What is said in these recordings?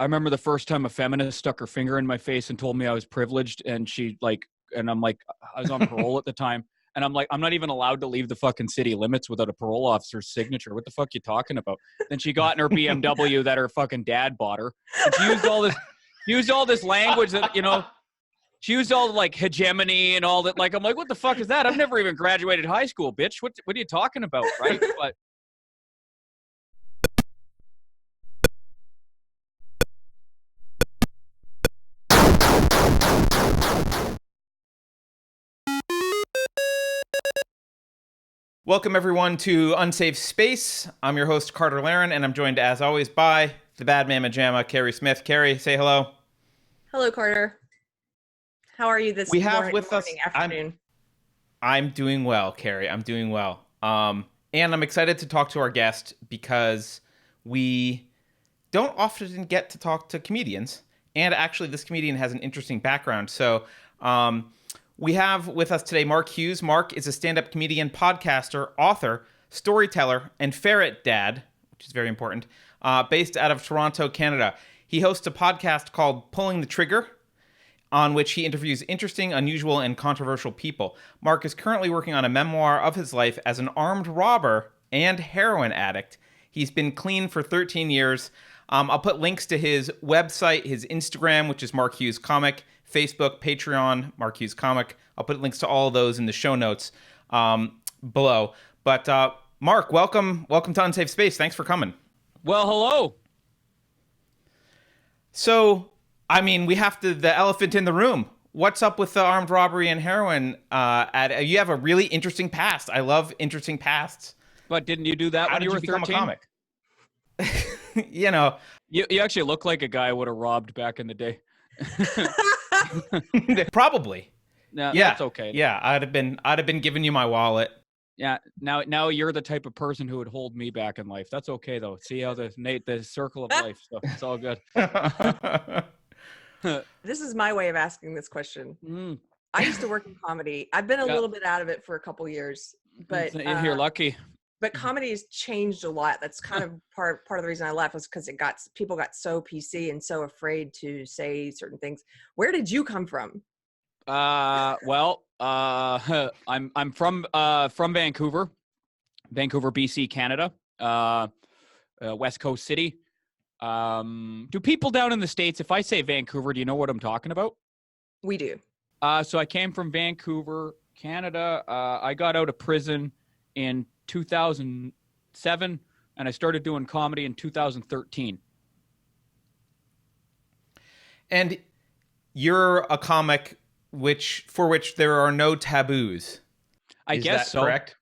I remember the first time a feminist stuck her finger in my face and told me I was privileged, and I'm like, I was on parole at the time, and I'm like, I'm not even allowed to leave the fucking city limits without a parole officer's signature. What the fuck you talking about? Then she got in her BMW that her fucking dad bought her, and she used all this language that, she used all like hegemony and all that. Like, I'm like, what the fuck is that? I've never even graduated high school, bitch. What are you talking about, right? But welcome, everyone, to Unsafe Space. I'm your host, Carter Laren, and I'm joined, as always, by the bad mamma jamma, Keri Smith. Keri, say hello. Hello, Carter. How are you this afternoon? I'm doing well, Keri. I'm doing well. And I'm excited to talk to our guest because we don't often get to talk to comedians. And actually, this comedian has an interesting background. So we have with us today Mark Hughes. Mark is a stand-up comedian, podcaster, author, storyteller, and ferret dad, which is very important, based out of Toronto, Canada. He hosts a podcast called Pulling the Trigger, on which he interviews interesting, unusual, and controversial people. Mark is currently working on a memoir of his life as an armed robber and heroin addict. He's been clean for 13 years. I'll put links to his website, his Instagram, which is Mark Hughes Comic, Facebook, Patreon, Mark Hughes Comic. I'll put links to all of those in the show notes below. But Mark, welcome to Unsafe Space. Thanks for coming. well, hello. So, I mean, we have the elephant in the room. What's up with the armed robbery and heroin? You have a really interesting past. I love interesting pasts. But didn't you do that How when did you were become 13? a comic? You actually look like a guy I would have robbed back in the day. Probably. No, Yeah, that's okay. Yeah, I'd have been giving you my wallet. Yeah. Now you're the type of person who would hold me back in life. That's okay though. See how the circle of life stuff. It's all good. This is my way of asking this question. I used to work in comedy. I've been a little bit out of it for a couple years, but you're lucky. But comedy has changed a lot. That's kind of part of the reason I left was because people got so PC and so afraid to say certain things. Where did you come from? I'm from Vancouver, BC, Canada, West Coast city. Do people down in the States, if I say Vancouver, do you know what I'm talking about? We do. So I came from Vancouver, Canada. I got out of prison in 2007, and I started doing comedy in 2013. And you're a comic for which there are no taboos. I guess so. Correct?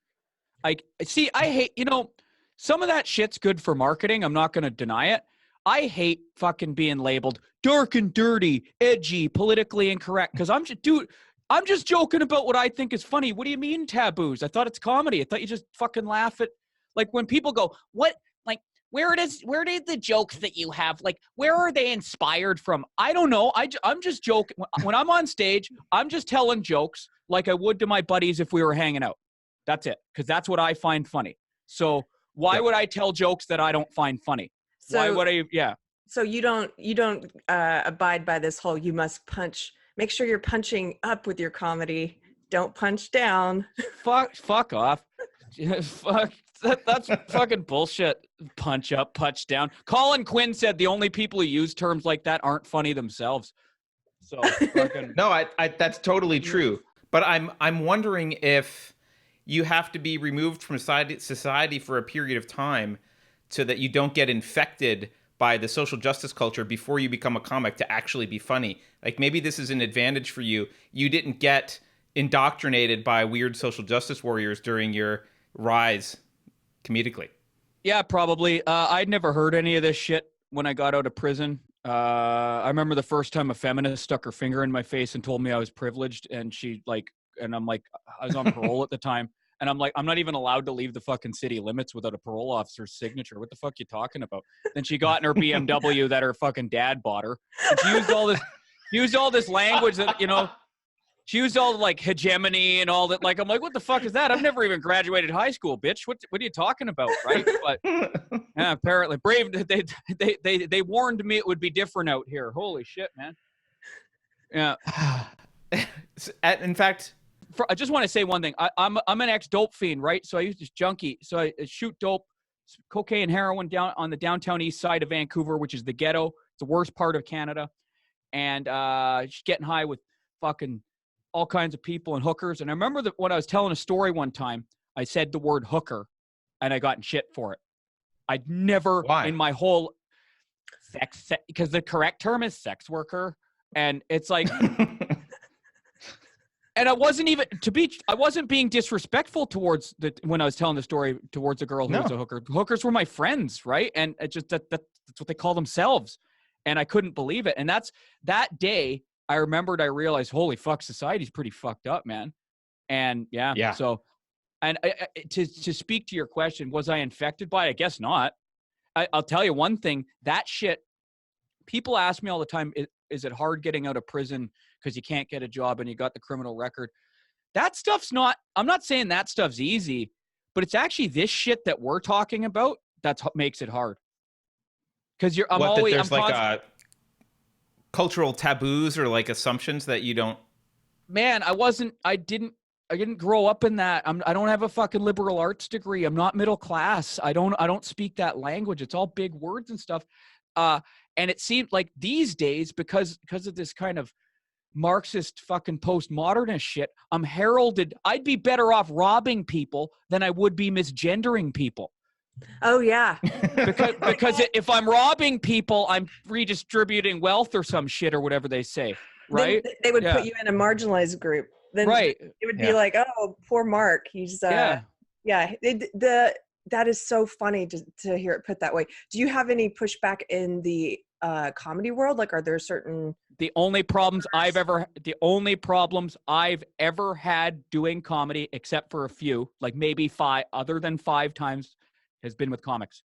I hate, some of that shit's good for marketing. I'm not going to deny it. I hate fucking being labeled dark and dirty, edgy, politically incorrect. Because I'm just joking about what I think is funny. What do you mean taboos? I thought it's comedy. I thought you just fucking laugh at, like, when people go, what, like, where did the jokes that you have, like, where are they inspired from? I don't know. I'm just joking. When I'm on stage, I'm just telling jokes like I would to my buddies if we were hanging out. That's it. Because that's what I find funny. So why would I tell jokes that I don't find funny? Why would I? Yeah. So you don't abide by this whole, you must make sure you're punching up with your comedy. Don't punch down. Fuck off. Fuck. That's fucking bullshit. Punch up, punch down. Colin Quinn said the only people who use terms like that aren't funny themselves. So fucking no, that's totally true. But I'm wondering if you have to be removed from society for a period of time so that you don't get infected by the social justice culture before you become a comic to actually be funny. Like, maybe this is an advantage for you. You didn't get indoctrinated by weird social justice warriors during your rise comedically. Yeah, probably. I'd never heard any of this shit when I got out of prison. I remember the first time a feminist stuck her finger in my face and told me I was privileged, and I'm like, I was on parole at the time. And I'm like, I'm not even allowed to leave the fucking city limits without a parole officer's signature. What the fuck you talking about? Then she got in her BMW that her fucking dad bought her. And she used all this language that, She used all the like hegemony and all that. Like, I'm like, what the fuck is that? I've never even graduated high school, bitch. What are you talking about, right? But yeah, apparently, Brave. They warned me it would be different out here. Holy shit, man. Yeah. In fact, I just want to say one thing. I'm an ex-dope fiend, right? So I used this junkie. So I shoot dope, cocaine, heroin down on the downtown east side of Vancouver, which is the ghetto. It's the worst part of Canada. And just getting high with fucking all kinds of people and hookers. And I remember that when I was telling a story one time, I said the word hooker, and I got in shit for it. I'd never in my whole sex, because the correct term is sex worker. And it's like, and I wasn't even I wasn't being disrespectful towards when I was telling the story towards a girl who was a hooker. Hookers were my friends, right? And it just that's what they call themselves. And I couldn't believe it. And that day I realized, holy fuck, society's pretty fucked up, man. And yeah. So, and to speak to your question, was I infected by it? I guess not. I'll tell you one thing, that shit, people ask me all the time, is it hard getting out of prison because you can't get a job and you got the criminal record? That stuff's not, I'm not saying that stuff's easy, but it's actually this shit that we're talking about that's what makes it hard. Because there's cultural taboos or like assumptions that you don't. Man, I didn't grow up in that. I don't have a fucking liberal arts degree. I'm not middle class. I don't speak that language. It's all big words and stuff. And it seemed like these days, because of this kind of Marxist fucking postmodernist shit, I'm heralded. I'd be better off robbing people than I would be misgendering people. Oh yeah. Because if I'm robbing people, I'm redistributing wealth or some shit or whatever they say, right? Then they would put you in a marginalized group. Then it would be like, oh, poor Mark. He's that is so funny to hear it put that way. Do you have any pushback in the comedy world? Like, are there certain the only problems I've ever had doing comedy, except for a few, like maybe 5, other than 5 times, has been with comics.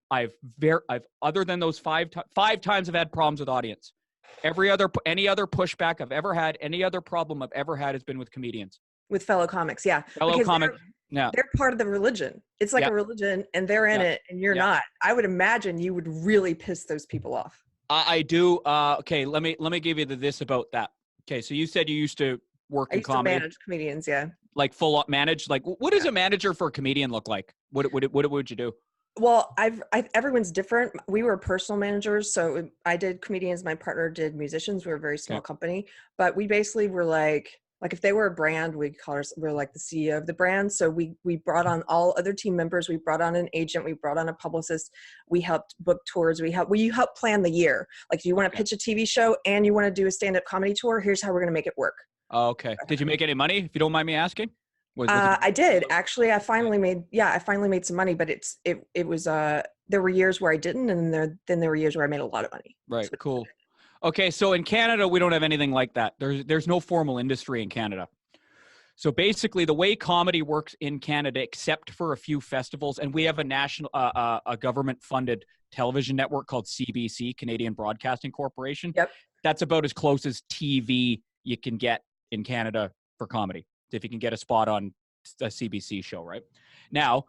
Other than those 5 times I've had problems with audience. Any other pushback I've ever had, any other problem I've ever had has been with comedians. With fellow comics, yeah. Fellow comics. They're part of the religion. It's like a religion, and they're in it, and you're not. I would imagine you would really piss those people off. I do. Okay, let me give you this about that. Okay, so you said you used to work in comedy. I used to manage comedians, yeah. Like full up manage. Like, what does a manager for a comedian look like? What would you do? Well, everyone's different. We were personal managers, so I did comedians. My partner did musicians. We were a very small company, but we basically were like if they were a brand, we're like the CEO of the brand. So we brought on all other team members. We brought on an agent. We brought on a publicist. We helped book tours. We helped plan the year. Like, you want to pitch a TV show and you want to do a stand-up comedy tour? Here's how we're going to make it work. Oh, okay. Did you make any money, if you don't mind me asking? I did actually. I finally made some money, but it was there were years where I didn't, and then there were years where I made a lot of money. Right. So, cool. Okay, so in Canada, we don't have anything like that. There's no formal industry in Canada. So basically, the way comedy works in Canada, except for a few festivals, and we have a national, a government-funded television network called CBC, Canadian Broadcasting Corporation. Yep. That's about as close as TV you can get in Canada for comedy, if you can get a spot on a CBC show, right? Now,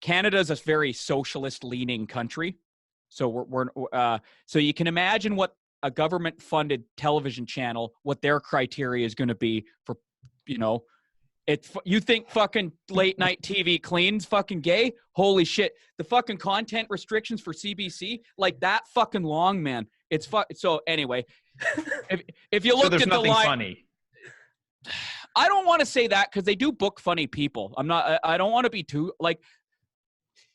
Canada's a very socialist-leaning country. So so you can imagine what a government-funded television channel, what their criteria is going to be for, you think fucking late night TV clean's fucking gay? Holy shit. The fucking content restrictions for CBC, like that fucking long, man. It's so anyway, if you looked at the line, funny. I don't want to say that because they do book funny people. I don't want to be too like,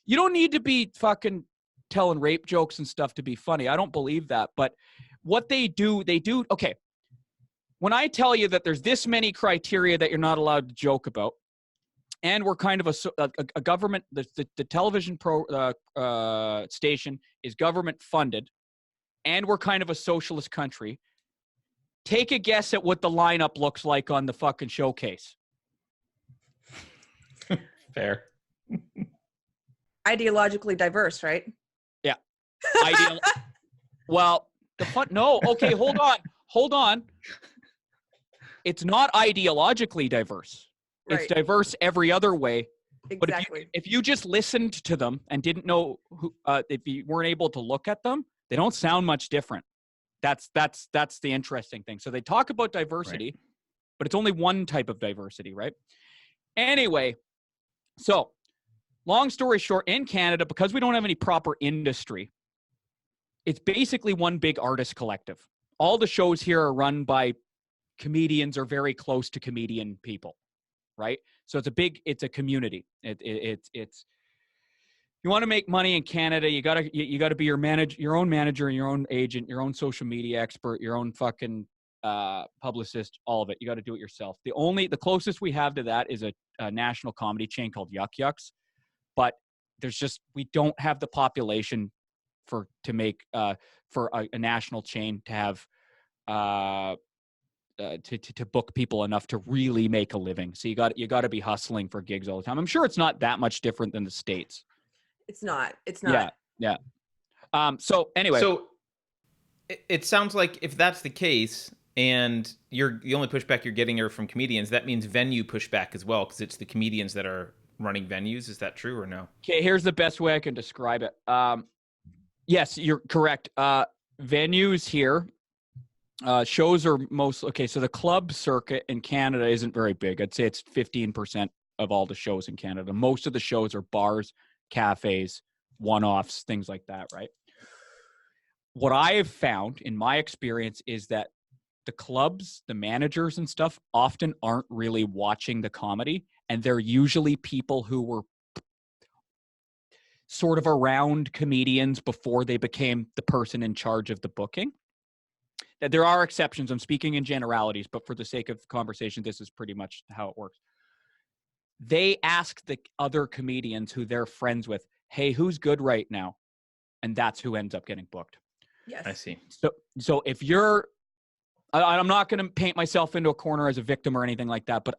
you don't need to be fucking telling rape jokes and stuff to be funny. I don't believe that. But what they do, okay. When I tell you that there's this many criteria that you're not allowed to joke about, and we're kind of a government, the television station is government funded, and we're kind of a socialist country, take a guess at what the lineup looks like on the fucking showcase. Fair. Ideologically diverse, right? Yeah. Well, no. Okay, hold on. it's not ideologically diverse. Right. It's diverse every other way. Exactly. But if you just listened to them and didn't know who, if you weren't able to look at them, they don't sound much different. That's the interesting thing. So they talk about diversity, but it's only one type of diversity, right? Anyway, so long story short, in Canada, because we don't have any proper industry, it's basically one big artist collective. All the shows here are run by comedians or very close to comedian people, right? So it's a community. It's you want to make money in Canada, you gotta be your own manager, your own agent, your own social media expert, your own fucking publicist, all of it. You got to do it yourself. The closest we have to that is a national comedy chain called Yuck Yucks, but we don't have the population for a national chain to have to book people enough to really make a living. So you got to be hustling for gigs all the time. I'm sure it's not that much different than the States. It's not. Yeah. So anyway. So it sounds like if that's the case and the only pushback you're getting are from comedians, that means venue pushback as well, because it's the comedians that are running venues. Is that true or no? Okay, here's the best way I can describe it. Yes, you're correct. Venues here, shows are okay. So the club circuit in Canada isn't very big. I'd say it's 15% of all the shows in Canada. Most of the shows are bars, cafes, one-offs, things like that, right? What I have found in my experience is that the clubs, the managers and stuff often aren't really watching the comedy, and they're usually people who were sort of around comedians before they became the person in charge of the booking. That there are exceptions. I'm speaking in generalities, but for the sake of conversation, this is pretty much how it works. They ask the other comedians who they're friends with, hey, who's good right now? And that's who ends up getting booked. Yes. I see. So if you're, I'm not going to paint myself into a corner as a victim or anything like that, but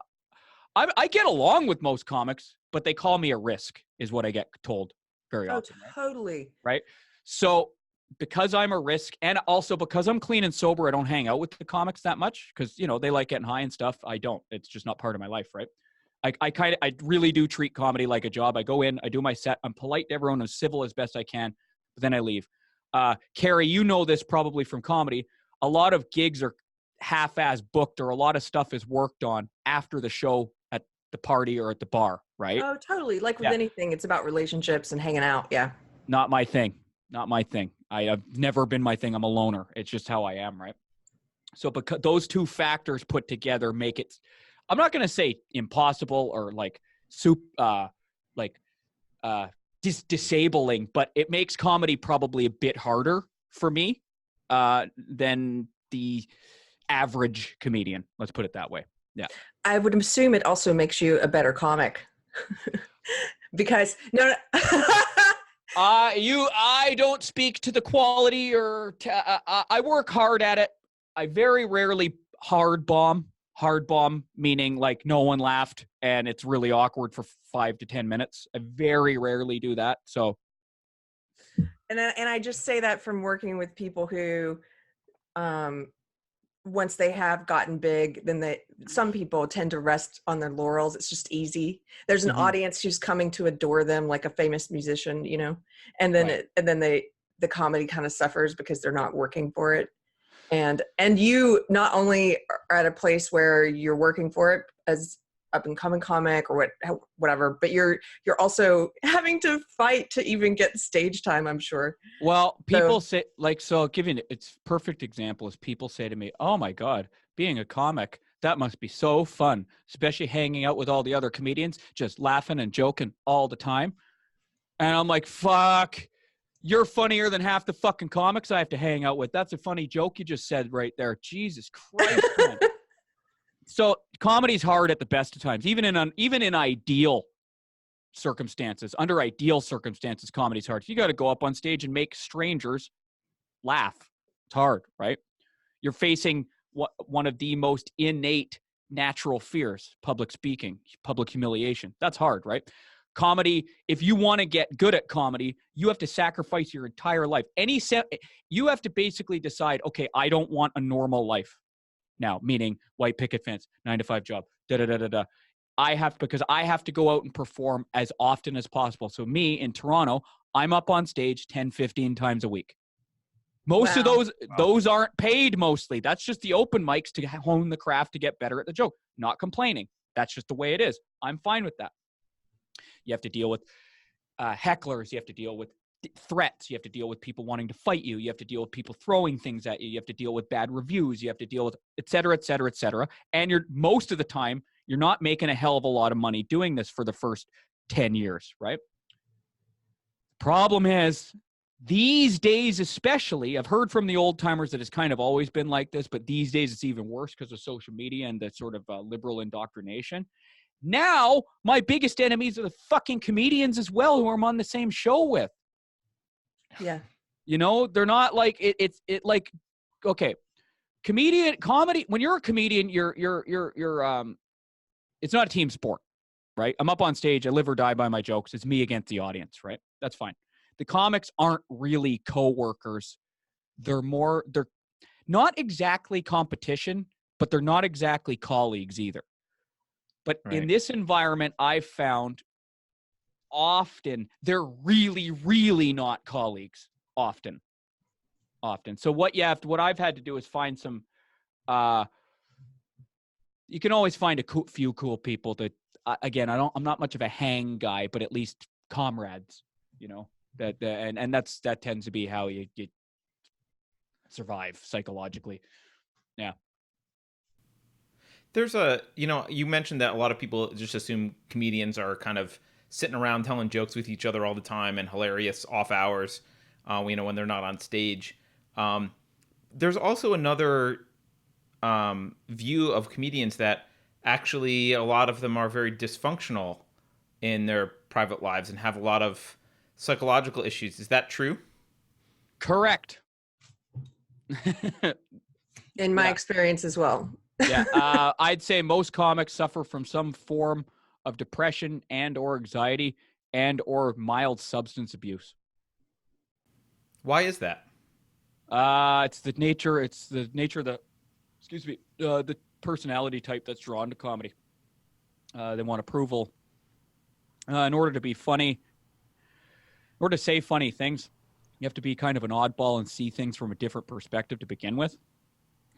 I get along with most comics, but they call me a risk is what I get told very often. Totally. Right? So because I'm a risk, and also because I'm clean and sober, I don't hang out with the comics that much because, they like getting high and stuff. I don't. It's just not part of my life, right? I really do treat comedy like a job. I go in, I do my set. I'm polite to everyone, as civil as best I can, but then I leave. Keri, you know this probably from comedy. A lot of gigs are half-ass booked, or a lot of stuff is worked on after the show at the party or at the bar, right? Oh, totally. Like with anything, it's about relationships and hanging out. Yeah. Not my thing. I have never been my thing. I'm a loner. It's just how I am, right? So because those two factors put together make it, I'm not going to say impossible or disabling, but it makes comedy probably a bit harder for me than the average comedian. Let's put it that way. Yeah. I would assume it also makes you a better comic because no. I don't speak to the quality or I work hard at it. I very rarely hard bomb meaning like no one laughed and it's really awkward for 5 to 10 minutes. I very rarely do that. So. And I just say that from working with people who, once they have gotten big, then some people tend to rest on their laurels. It's just easy. There's an audience who's coming to adore them, like a famous musician, and then the comedy kind of suffers because they're not working for it. And you not only are at a place where you're working for it as up and coming comic or whatever, but you're also having to fight to even get stage time, I'm sure. Well, people say I'll give you it's perfect example is people say to me, oh my God, being a comic, that must be so fun, especially hanging out with all the other comedians, just laughing and joking all the time. And I'm like, fuck, you're funnier than half the fucking comics I have to hang out with. That's a funny joke you just said right there. Jesus Christ, man. So comedy's hard at the best of times, even in ideal circumstances. Under ideal circumstances, comedy's hard. You got to go up on stage and make strangers laugh. It's hard, right? You're facing one of the most innate natural fears: public speaking, public humiliation. That's hard, right? Comedy, if you want to get good at comedy, you have to sacrifice your entire life. You have to basically decide, okay, I don't want a normal life. now, meaning white picket fence, 9-to-5 job, da-da-da-da-da. Because I have to go out and perform as often as possible. So me in Toronto, I'm up on stage 10, 15 times a week. Most of those aren't paid mostly. That's just the open mics to hone the craft to get better at the joke. Not complaining. That's just the way it is. I'm fine with that. You have to deal with hecklers. You have to deal with threats. You have to deal with people wanting to fight you. You have to deal with people throwing things at you. You have to deal with bad reviews. You have to deal with et cetera, et cetera, et cetera. And most of the time, you're not making a hell of a lot of money doing this for the first 10 years, right? Problem is, these days especially, I've heard from the old timers that it's kind of always been like this, but these days it's even worse because of social media and the sort of liberal indoctrination. Now, my biggest enemies are the fucking comedians as well, who I'm on the same show with. Yeah. You know, they're not like okay, comedy. When you're a comedian, you're it's not a team sport, right? I'm up on stage. I live or die by my jokes. It's me against the audience, right? That's fine. The comics aren't really co-workers. They're not exactly competition, but they're not exactly colleagues either. But in this environment, I've found often they're really, really not colleagues. Often. So what I've had to do is find some. You can always find a few cool people that. Again, I'm not much of a hang guy, but at least comrades. You know that that tends to be how you survive psychologically. Yeah. There's you mentioned that a lot of people just assume comedians are kind of sitting around telling jokes with each other all the time and hilarious off hours, when they're not on stage. There's also another view of comedians that actually a lot of them are very dysfunctional in their private lives and have a lot of psychological issues. Is that true? Correct. In my experience as well. Yeah, I'd say most comics suffer from some form of depression and or anxiety and or mild substance abuse. Why is that? It's the nature of the the personality type that's drawn to comedy. They want approval. In order to be funny, in order to say funny things, you have to be kind of an oddball and see things from a different perspective to begin with.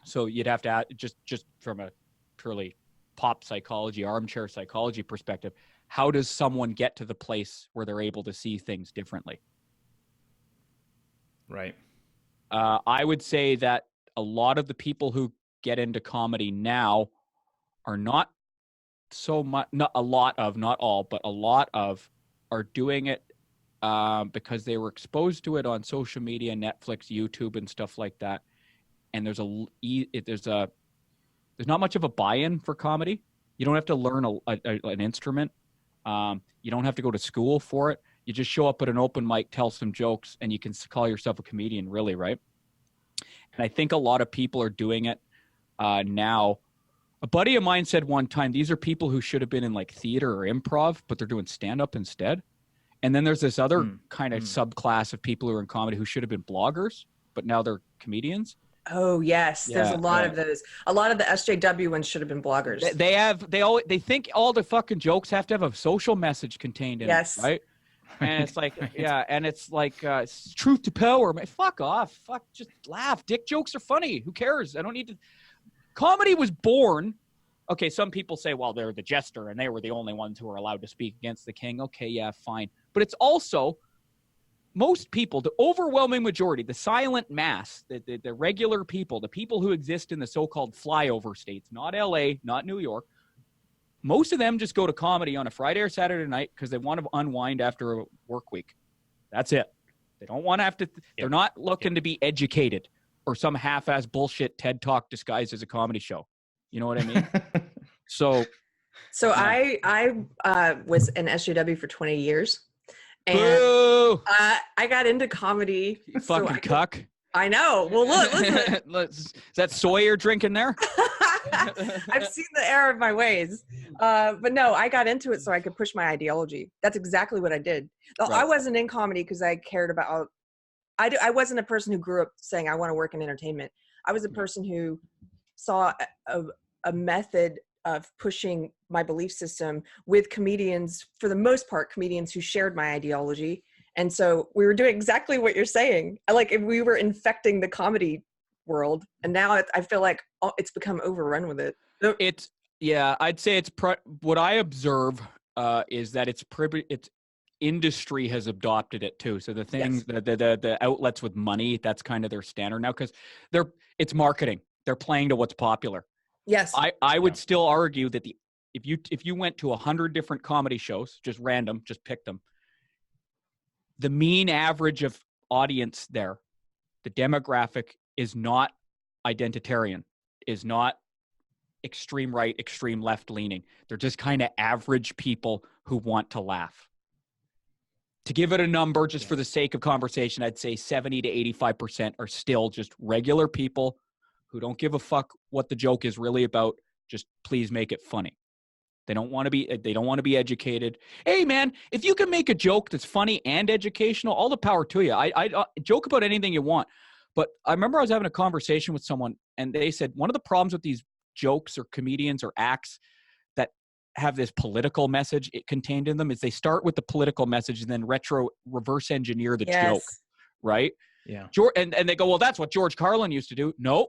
So you'd have to add, just from a purely pop psychology, armchair psychology perspective, how does someone get to the place where they're able to see things differently? Right. I would say that a lot of the people who get into comedy now are not so much, not a lot of, not all, but a lot of are doing it because they were exposed to it on social media, Netflix, YouTube, and stuff like that. And there's not much of a buy-in for comedy. You don't have to learn an instrument. You don't have to go to school for it. You just show up at an open mic, tell some jokes, and you can call yourself a comedian, really, right? And I think a lot of people are doing it now. A buddy of mine said one time, these are people who should have been in like theater or improv, but they're doing stand-up instead. And then there's this other kind of subclass of people who are in comedy who should have been bloggers, but now they're comedians. Oh yes, there's a lot of those. A lot of the SJW ones should have been bloggers. They think all the fucking jokes have to have a social message contained in it, right? And it's like, and it's like it's truth to power. Fuck off. Fuck, just laugh. Dick jokes are funny. Who cares? I don't need to. Comedy was born. Okay, some people say, well, they're the jester and they were the only ones who were allowed to speak against the king. Okay, yeah, fine. But it's also most people, the overwhelming majority, the silent mass, the regular people, the people who exist in the so-called flyover states, not LA, not New York, most of them just go to comedy on a Friday or Saturday night because they want to unwind after a work week. That's it. They don't want to have to, they're not looking to be educated or some half-ass bullshit TED Talk disguised as a comedy show. You know what I mean? So I was in SJW for 20 years. And I got into comedy. You fucking cuck. I know. Well, look, listen. Is that soy you're drinking there? I've seen the error of my ways. But no, I got into it so I could push my ideology. That's exactly what I did. Right. I wasn't in comedy because I cared about, I wasn't a person who grew up saying I want to work in entertainment. I was a person who saw a method of pushing my belief system with comedians, for the most part, comedians who shared my ideology. And so we were doing exactly what you're saying. Like, if we were infecting the comedy world, and now I feel like it's become overrun with it. It's, yeah, I'd say it's what I observe is that it's industry has adopted it too. So the things, Yes. the outlets with money, that's kind of their standard now, because it's marketing. They're playing to what's popular. Yes. I would still argue that if you went to 100 different comedy shows, just random, just pick them, the mean average of audience there, the demographic is not identitarian, is not extreme right, extreme left leaning. They're just kind of average people who want to laugh. To give it a number, just for the sake of conversation, I'd say 70 to 85% are still just regular people who don't give a fuck what the joke is really about. Just please make it funny. They don't want to be educated. Hey man, if you can make a joke that's funny and educational, all the power to you. I joke about anything you want. But I remember I was having a conversation with someone, and they said one of the problems with these jokes or comedians or acts that have this political message contained in them is they start with the political message and then reverse engineer the joke, right? Yeah. And they go, well, that's what George Carlin used to do. No,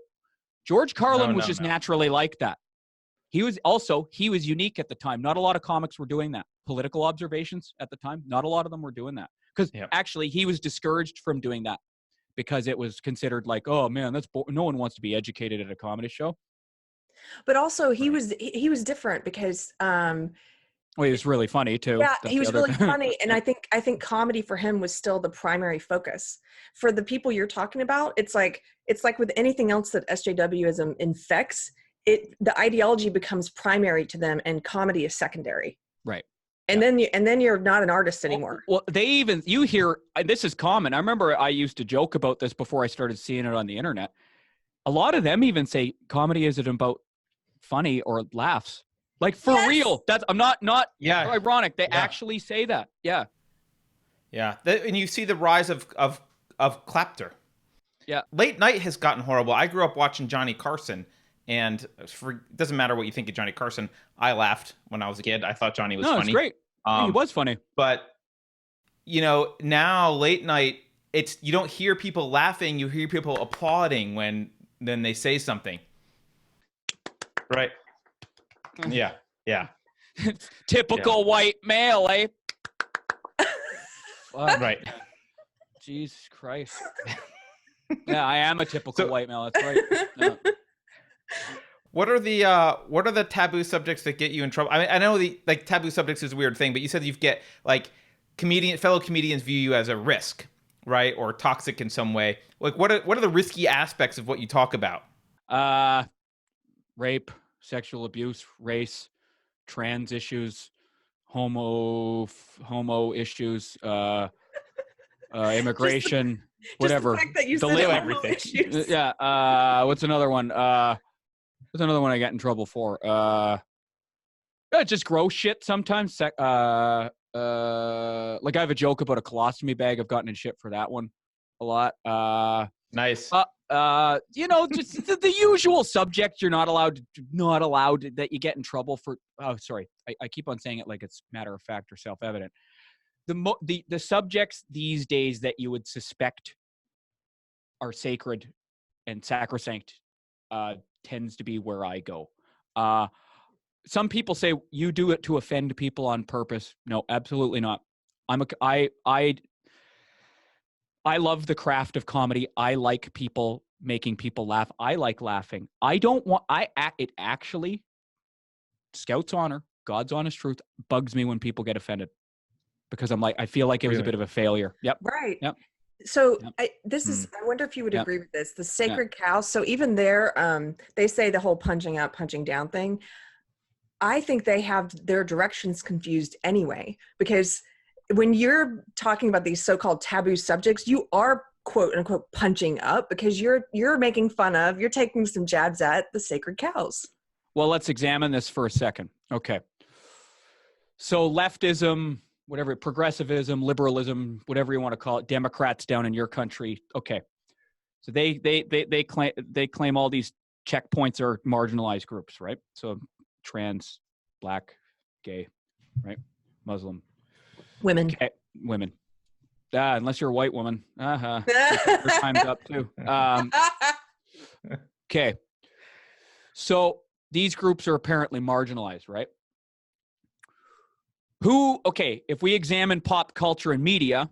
George Carlin was just naturally like that. He was unique at the time. Not a lot of comics were doing that. Political observations at the time, not a lot of them were doing that. Because actually he was discouraged from doing that because it was considered like, oh man, no one wants to be educated at a comedy show. But also he was different because well, he was really funny too. Yeah, he was really funny, and I think comedy for him was still the primary focus. For the people you're talking about, it's like with anything else that SJWism infects, the ideology becomes primary to them, and comedy is secondary. Right. And then you're not an artist anymore. Well, you hear, this is common. I remember I used to joke about this before I started seeing it on the internet. A lot of them even say comedy isn't about funny or laughs. Like, for real. That's, I'm not ironic. They actually say that. Yeah. Yeah. And you see the rise of clapter. Yeah. Late night has gotten horrible. I grew up watching Johnny Carson, and it doesn't matter what you think of Johnny Carson. I laughed when I was a kid. I thought Johnny was funny. No, it's great. He was funny. But, now late night, you don't hear people laughing. You hear people applauding when they say something. Right. Yeah. Yeah. Typical white male, eh? Right. Jesus Christ. Yeah, I am a typical white male. That's right. No. What are the taboo subjects that get you in trouble? I mean, I know taboo subjects is a weird thing, but you said you get fellow comedians view you as a risk, right? Or toxic in some way. Like, what are the risky aspects of what you talk about? Rape, sexual abuse, race, trans issues, homo issues, immigration, whatever. Just the fact that you said everything. Issues. Yeah. What's another one? What's another one I got in trouble for? Just gross shit sometimes. Like, I have a joke about a colostomy bag. I've gotten in shit for that one a lot. Nice. Just the usual subjects you're not allowed that you get in trouble for. Oh, sorry. I keep on saying it like it's matter of fact or self-evident. The subjects these days that you would suspect are sacred and sacrosanct tends to be where I go. Some people say you do it to offend people on purpose. No, absolutely not. I love the craft of comedy. I like making people laugh. I like laughing. It actually, Scout's honor, God's honest truth, bugs me when people get offended because I feel like it was a bit of a failure. Yep. Right. Yep. So I wonder if you would agree with this, the sacred cow. So even there, they say the whole punching out, punching down thing. I think they have their directions confused anyway, because when you're talking about these so-called taboo subjects, you are quote unquote punching up because you're making fun of, you're taking some jabs at the sacred cows. Well, let's examine this for a second. Okay. So leftism, whatever, progressivism, liberalism, whatever you want to call it, Democrats down in your country. Okay. So they claim all these checkpoints are marginalized groups, right? So trans, black, gay, right? Muslim. Women. Okay. Women. Unless you're a white woman. Your time's up too. Okay. So these groups are apparently marginalized, right? If we examine pop culture and media,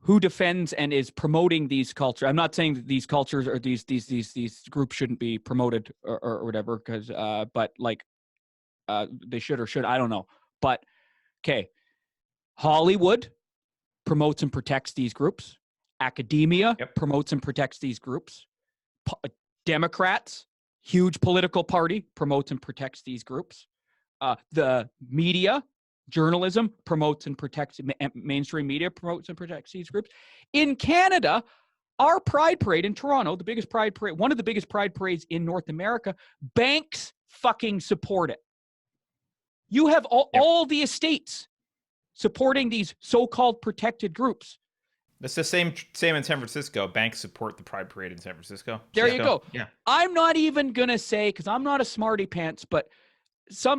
who defends and is promoting these cultures? I'm not saying that these cultures or these groups shouldn't be promoted or whatever, because but like they should or should, I don't know. But okay, Hollywood promotes and protects these groups. Academia promotes and protects these groups. Democrats, huge political party, promotes and protects these groups. The media, journalism, promotes and protects, mainstream media promotes and protects these groups. In Canada, our Pride Parade in Toronto, the biggest Pride Parade, one of the biggest Pride Parades in North America, banks fucking support it. You have all the estates supporting these so-called protected groups. That's the same in San Francisco. Banks support the Pride Parade in San Francisco. There you go. Yeah. I'm not even going to say, because I'm not a smarty pants, but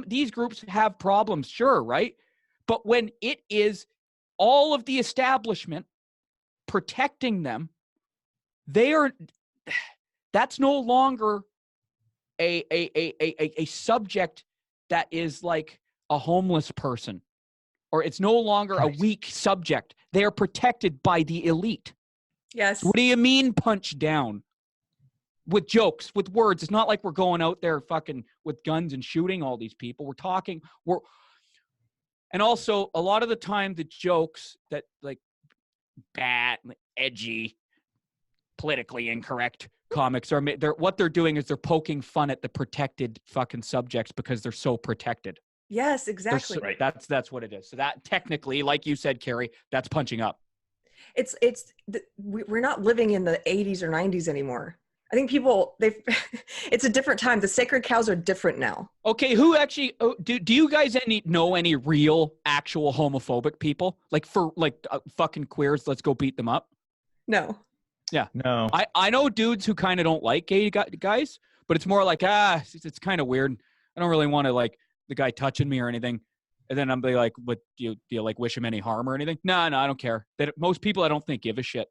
these groups have problems, sure, right? But when it is all of the establishment protecting them, that's no longer a subject that is like a homeless person, or it's no longer a weak subject. They are protected by the elite. Yes. What do you mean punch down? With jokes, with words. It's not like we're going out there fucking with guns and shooting all these people. And also a lot of the time the jokes that like bad, edgy, politically incorrect comics what they're doing is they're poking fun at the protected fucking subjects because they're so protected. Yes, exactly. Right. That's what it is. So that technically, like you said, Keri, that's punching up. We're not living in the 80s or 90s anymore. I think it's a different time. The sacred cows are different now. Okay, who actually do you guys know any real actual homophobic people? Like fucking queers, let's go beat them up? No. Yeah. No. I know dudes who kind of don't like gay guys, but it's more like it's kind of weird. I don't really want to like the guy touching me or anything. And then I'm like, what do you like wish him any harm or anything? No, I don't care. Most people I don't think give a shit.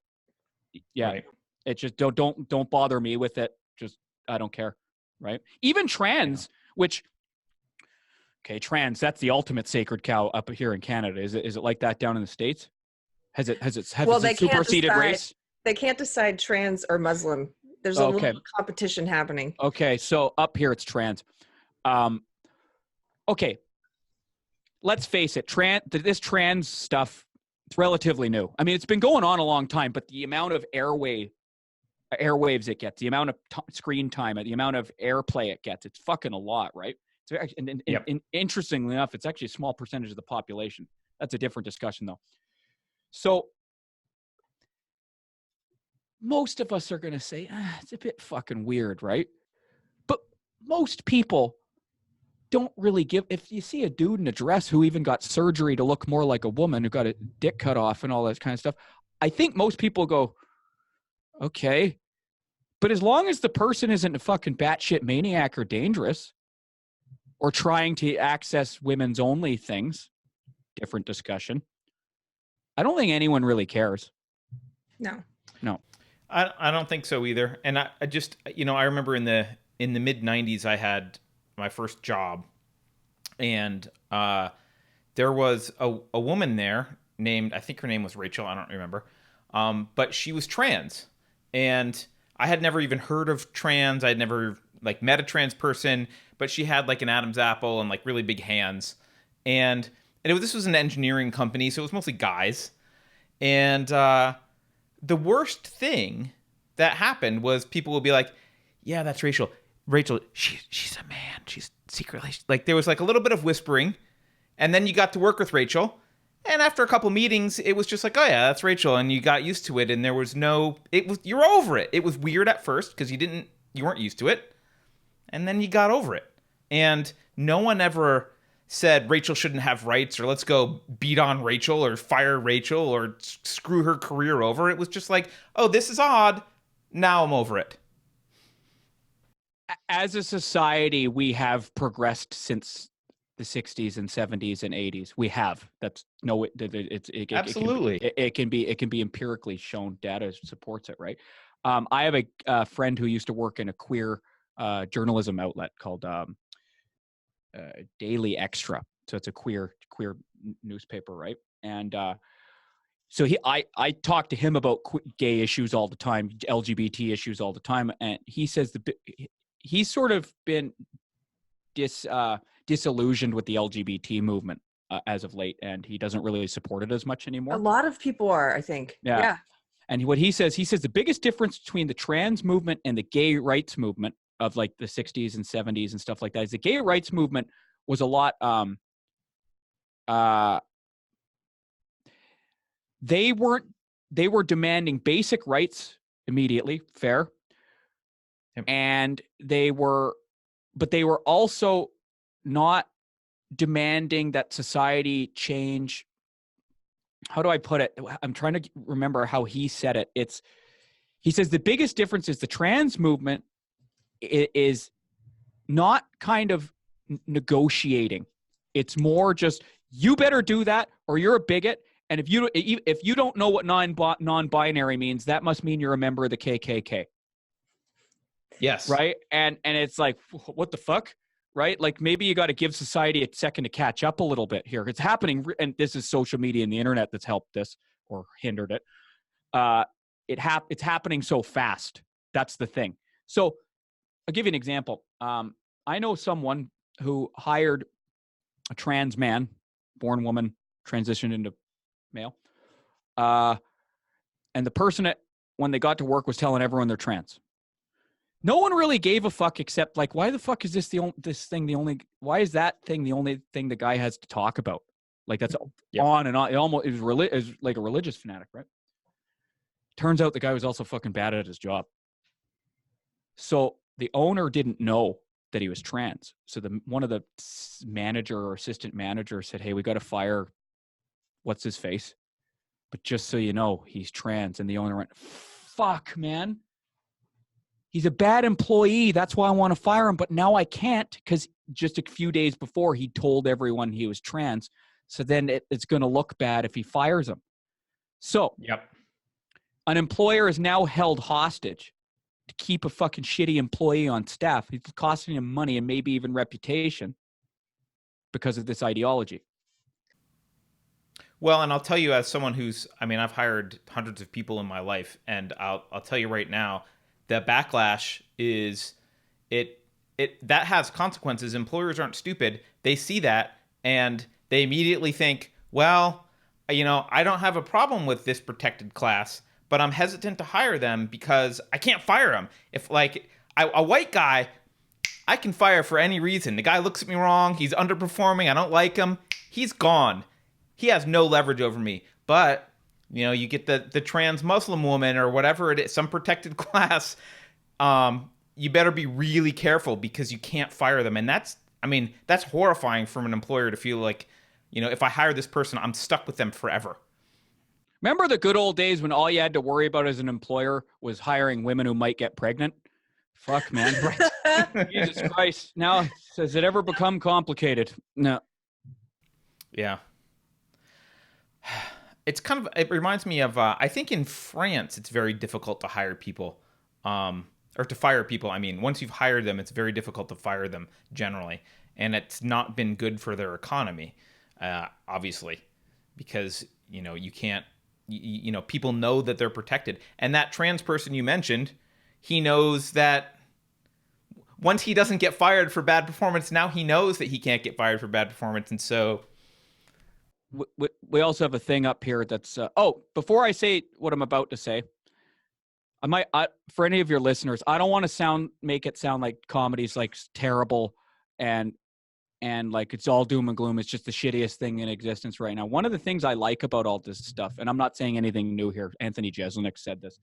Yeah. Right. It's just don't bother me with it. Just I don't care. Right. Even trans, trans, that's the ultimate sacred cow up here in Canada. Is it like that down in the States? Has it superseded race? They can't decide trans or Muslim. There's a little competition happening. Okay, so up here it's trans. Okay, let's face it. This trans stuff, it's relatively new. I mean, it's been going on a long time, but the amount of airwaves it gets, the amount of screen time, the amount of airplay it gets, it's fucking a lot, right? So, and interestingly enough, it's actually a small percentage of the population. That's a different discussion, though. So most of us are going to say, it's a bit fucking weird, right? But most people don't really give, if you see a dude in a dress who even got surgery to look more like a woman, who got a dick cut off and all that kind of stuff, I think most people go, okay. But as long as the person isn't a fucking batshit maniac or dangerous or trying to access women's only things, different discussion, I don't think anyone really cares. No. I don't think so either. And I just, I remember in the mid 90s, I had my first job, and there was a woman there named, I think her name was Rachel. I don't remember. But she was trans, and I had never even heard of trans. I'd never met a trans person, but she had like an Adam's apple and like really big hands. And this was an engineering company, so it was mostly guys. And the worst thing that happened was people would be like, yeah, that's Rachel. Rachel, she's a man. She's secretly, like, there was like a little bit of whispering, and then you got to work with Rachel. And after a couple meetings, it was just like, oh yeah, that's Rachel. And you got used to it. And you're over it. It was weird at first because you weren't used to it. And then you got over it. And no one ever said Rachel shouldn't have rights, or let's go beat on Rachel or fire Rachel or screw her career over. It was just like, oh, this is odd. Now I'm over it. as a society, we have progressed since the 60s and 70s and 80s. We have. That's no, Absolutely. it can be empirically shown. Data supports it, right? I have a friend who used to work in a queer journalism outlet called Daily Extra. So it's a queer newspaper, right? And so I talk to him about gay issues all the time, LGBT issues all the time, and he says he's sort of been disillusioned with the LGBT movement as of late, and he doesn't really support it as much anymore. A lot of people are, I think. Yeah. And what he says the biggest difference between the trans movement and the gay rights movement of like the 60s and 70s and stuff like that is the gay rights movement was a lot they were demanding basic rights immediately, fair. Yep. And they were also not demanding that society change. How do I put it? I'm trying to remember how he said it. He says the biggest difference is the trans movement is not kind of negotiating. It's more just, you better do that or you're a bigot. And if you don't know what non-binary means, that must mean you're a member of the KKK. Yes. Right. And it's like, what the fuck? Right. Like maybe you got to give society a second to catch up a little bit here. It's happening. And this is social media and the internet that's helped this or hindered it. It's happening so fast. That's the thing. So I'll give you an example. I know someone who hired a trans man, born woman, transitioned into male. And the person when they got to work was telling everyone they're trans. No one really gave a fuck except like, why the fuck is why is that thing the only thing the guy has to talk about? Like that's on and on. It was like a religious fanatic, right? Turns out the guy was also fucking bad at his job. So the owner didn't know that he was trans. So one of the manager or assistant manager said, hey, we got to fire what's his face. But just so you know, he's trans. And the owner went, fuck, man. He's a bad employee. That's why I want to fire him. But now I can't because just a few days before he told everyone he was trans. So then it's going to look bad if he fires him. So an employer is now held hostage to keep a fucking shitty employee on staff. It's costing him money and maybe even reputation because of this ideology. Well, and I'll tell you as someone I've hired hundreds of people in my life, and I'll tell you right now, the backlash is that has consequences. Employers aren't stupid. They see that and they immediately think, well, I don't have a problem with this protected class, but I'm hesitant to hire them because I can't fire them. If a white guy, I can fire for any reason. The guy looks at me wrong. He's underperforming. I don't like him. He's gone. He has no leverage over me. But you get the trans Muslim woman or whatever it is, some protected class. You better be really careful because you can't fire them. And that's horrifying from an employer to feel like, if I hire this person, I'm stuck with them forever. Remember the good old days when all you had to worry about as an employer was hiring women who might get pregnant? Fuck, man. Right? Jesus Christ. Now, has it ever become complicated? No. Yeah. It reminds me of, I think in France, it's very difficult to hire people, or to fire people. I mean, once you've hired them, it's very difficult to fire them generally. And it's not been good for their economy, obviously, because, you can't, people know that they're protected. And that trans person you mentioned, he knows that once he doesn't get fired for bad performance, now he knows that he can't get fired for bad performance. And so we also have a thing up here that's before I say what I'm about to say, for any of your listeners, I don't want to make it sound like comedy's like terrible and like it's all doom and gloom. It's just the shittiest thing in existence right now. One of the things I like about all this stuff, and I'm not saying anything new here, Anthony Jeselnik said this,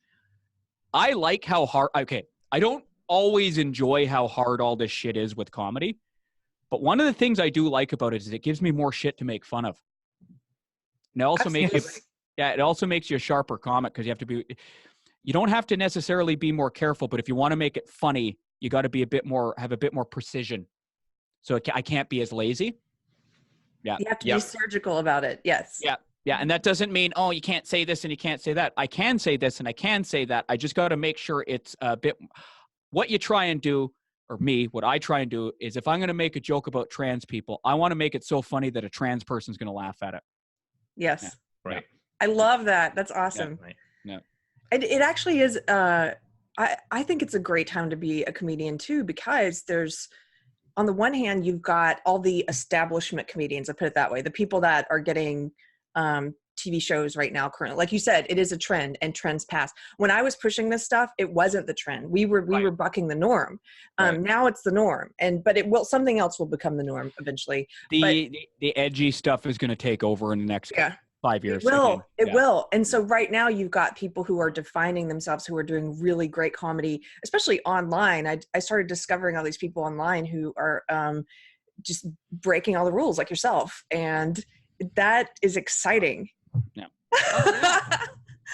I like how hard, I don't always enjoy how hard all this shit is with comedy, but one of the things I do like about it is it gives me more shit to make fun of. And it also makes you a sharper comic because you don't have to necessarily be more careful, but if you want to make it funny, you got to be have a bit more precision. So I can't be as lazy. Yeah. You have to be surgical about it. Yes. Yeah. Yeah. And that doesn't mean, oh, you can't say this and you can't say that. I can say this and I can say that. I just got to make sure it's a bit, what you try and do, or what I try and do is, if I'm going to make a joke about trans people, I want to make it so funny that a trans person's going to laugh at it. Yes. Yeah. Right. I love that. That's awesome. Yeah. Right. Yeah. It actually is, I think it's a great time to be a comedian too, because there's, on the one hand, you've got all the establishment comedians, I put it that way, the people that are getting TV shows right now currently. Like you said, it is a trend, and trends pass. When I was pushing this stuff, it wasn't the trend. We were bucking the norm. Now it's the norm, but something else will become the norm eventually. The edgy stuff is going to take over in the next 5 years. It will. And so right now you've got people who are defining themselves, who are doing really great comedy, especially online. I started discovering all these people online who are just breaking all the rules, like yourself. And that is exciting. Yeah.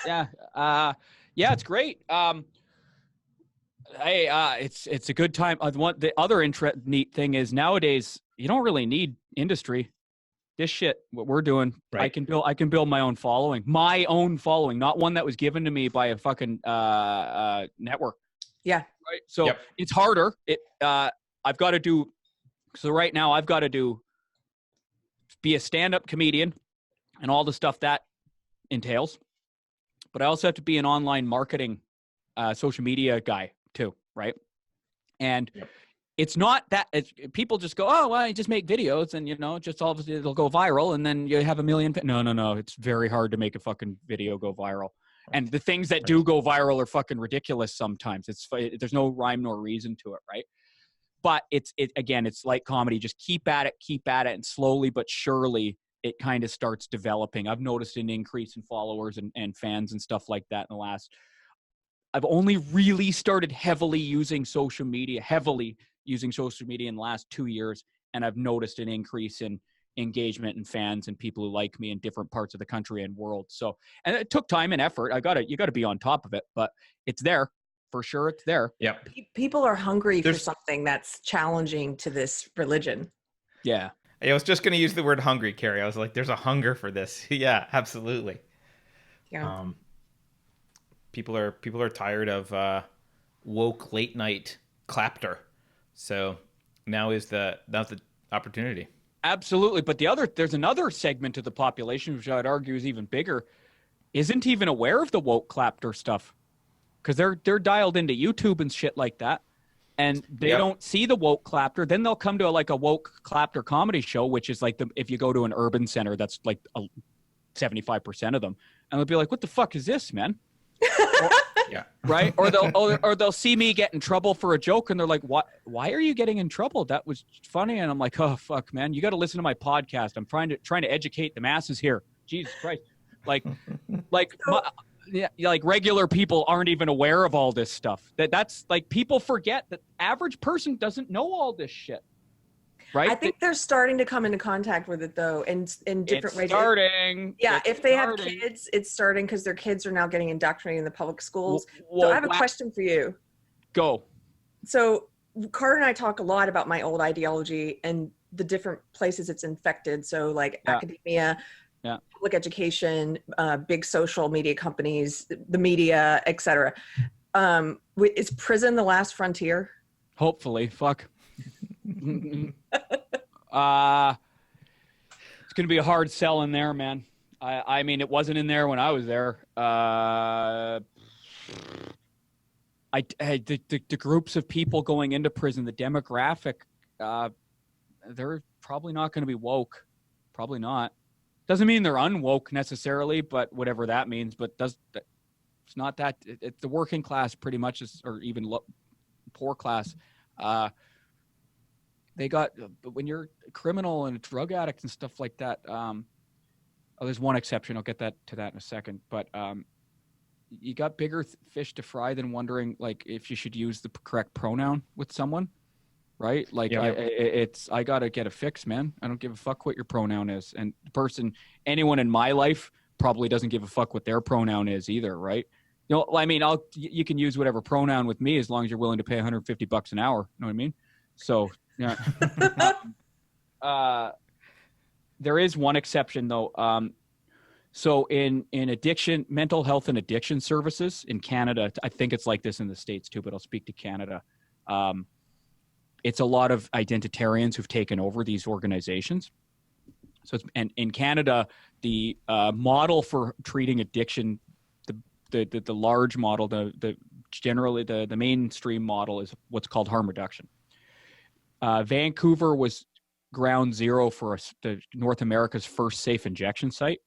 Yeah, it's great. It's a good time. The other neat thing is, nowadays you don't really need industry. This shit, what we're doing, right. I can build my own following, not one that was given to me by a fucking network. Yeah. Right. So it's harder. I've got to do. So right now I've got to be a stand-up comedian and all the stuff that entails, but I also have to be an online marketing, social media guy too. Right. And it's not that people just go, oh, well, you just make videos and, just all of it, it'll go viral. And then you have a million. No. It's very hard to make a fucking video go viral. And the things that do go viral are fucking ridiculous sometimes. There's no rhyme nor reason to it. Right. But it's like comedy. Just keep at it. And slowly but surely it kind of starts developing. I've noticed an increase in followers and fans and stuff like that in the last. I've only really started heavily using social media in the last 2 years. And I've noticed an increase in engagement and fans and people who like me in different parts of the country and world. So, and it took time and effort. You got to be on top of it, but it's there for sure. It's there. Yeah. People are hungry for something that's challenging to this religion. Yeah. I was just going to use the word hungry, Keri. I was like, there's a hunger for this. Yeah, absolutely. Yeah. People are tired of woke late night clapter. So now's the opportunity. Absolutely. But there's another segment of the population, which I'd argue is even bigger, isn't even aware of the woke clapter stuff, because they're dialed into YouTube and shit like that. And they don't see the woke clapter. Then they'll come to a woke clapter comedy show, which is like if you go to an urban center, that's like 75% of them. And they'll be like, what the fuck is this, man? Right. Or they'll see me get in trouble for a joke and they're like, why are you getting in trouble? That was funny. And I'm like, oh fuck, man, you got to listen to my podcast. I'm trying to educate the masses here. Jesus Christ. Like regular people aren't even aware of all this stuff. That's like, people forget that average person doesn't know all this shit. Right? I think they're starting to come into contact with it though, in different ways. If they have kids, it's starting because their kids are now getting indoctrinated in the public schools. So I have a question for you. Go. So Carter and I talk a lot about my old ideology and the different places it's infected. So like academia, public education, big social media companies, the media, etc. Is prison the last frontier? Hopefully. Fuck. It's gonna be a hard sell in there, man. I mean, it wasn't in there when I was there. The groups of people going into prison, the demographic, they're probably not going to be woke. Probably not. Doesn't mean they're unwoke necessarily, but whatever that means. But it's not that. It's the working class pretty much, or even poor class. They got, when you're a criminal and a drug addict and stuff like that. There's one exception. I'll get to that in a second. But you got bigger fish to fry than wondering like if you should use the correct pronoun with someone, right? Like I gotta get a fix, man. I don't give a fuck what your pronoun is, and anyone in my life probably doesn't give a fuck what their pronoun is either, right? I mean, you can use whatever pronoun with me as long as you're willing to pay $150 an hour. You know what I mean? So, yeah. There is one exception though. So in addiction, mental health and addiction services in Canada, I think it's like this in the States too, but I'll speak to Canada. It's a lot of identitarians who've taken over these organizations. So and in Canada, the model for treating addiction, the large model, generally the mainstream model is what's called harm reduction. Vancouver was ground zero for the North America's first safe injection site.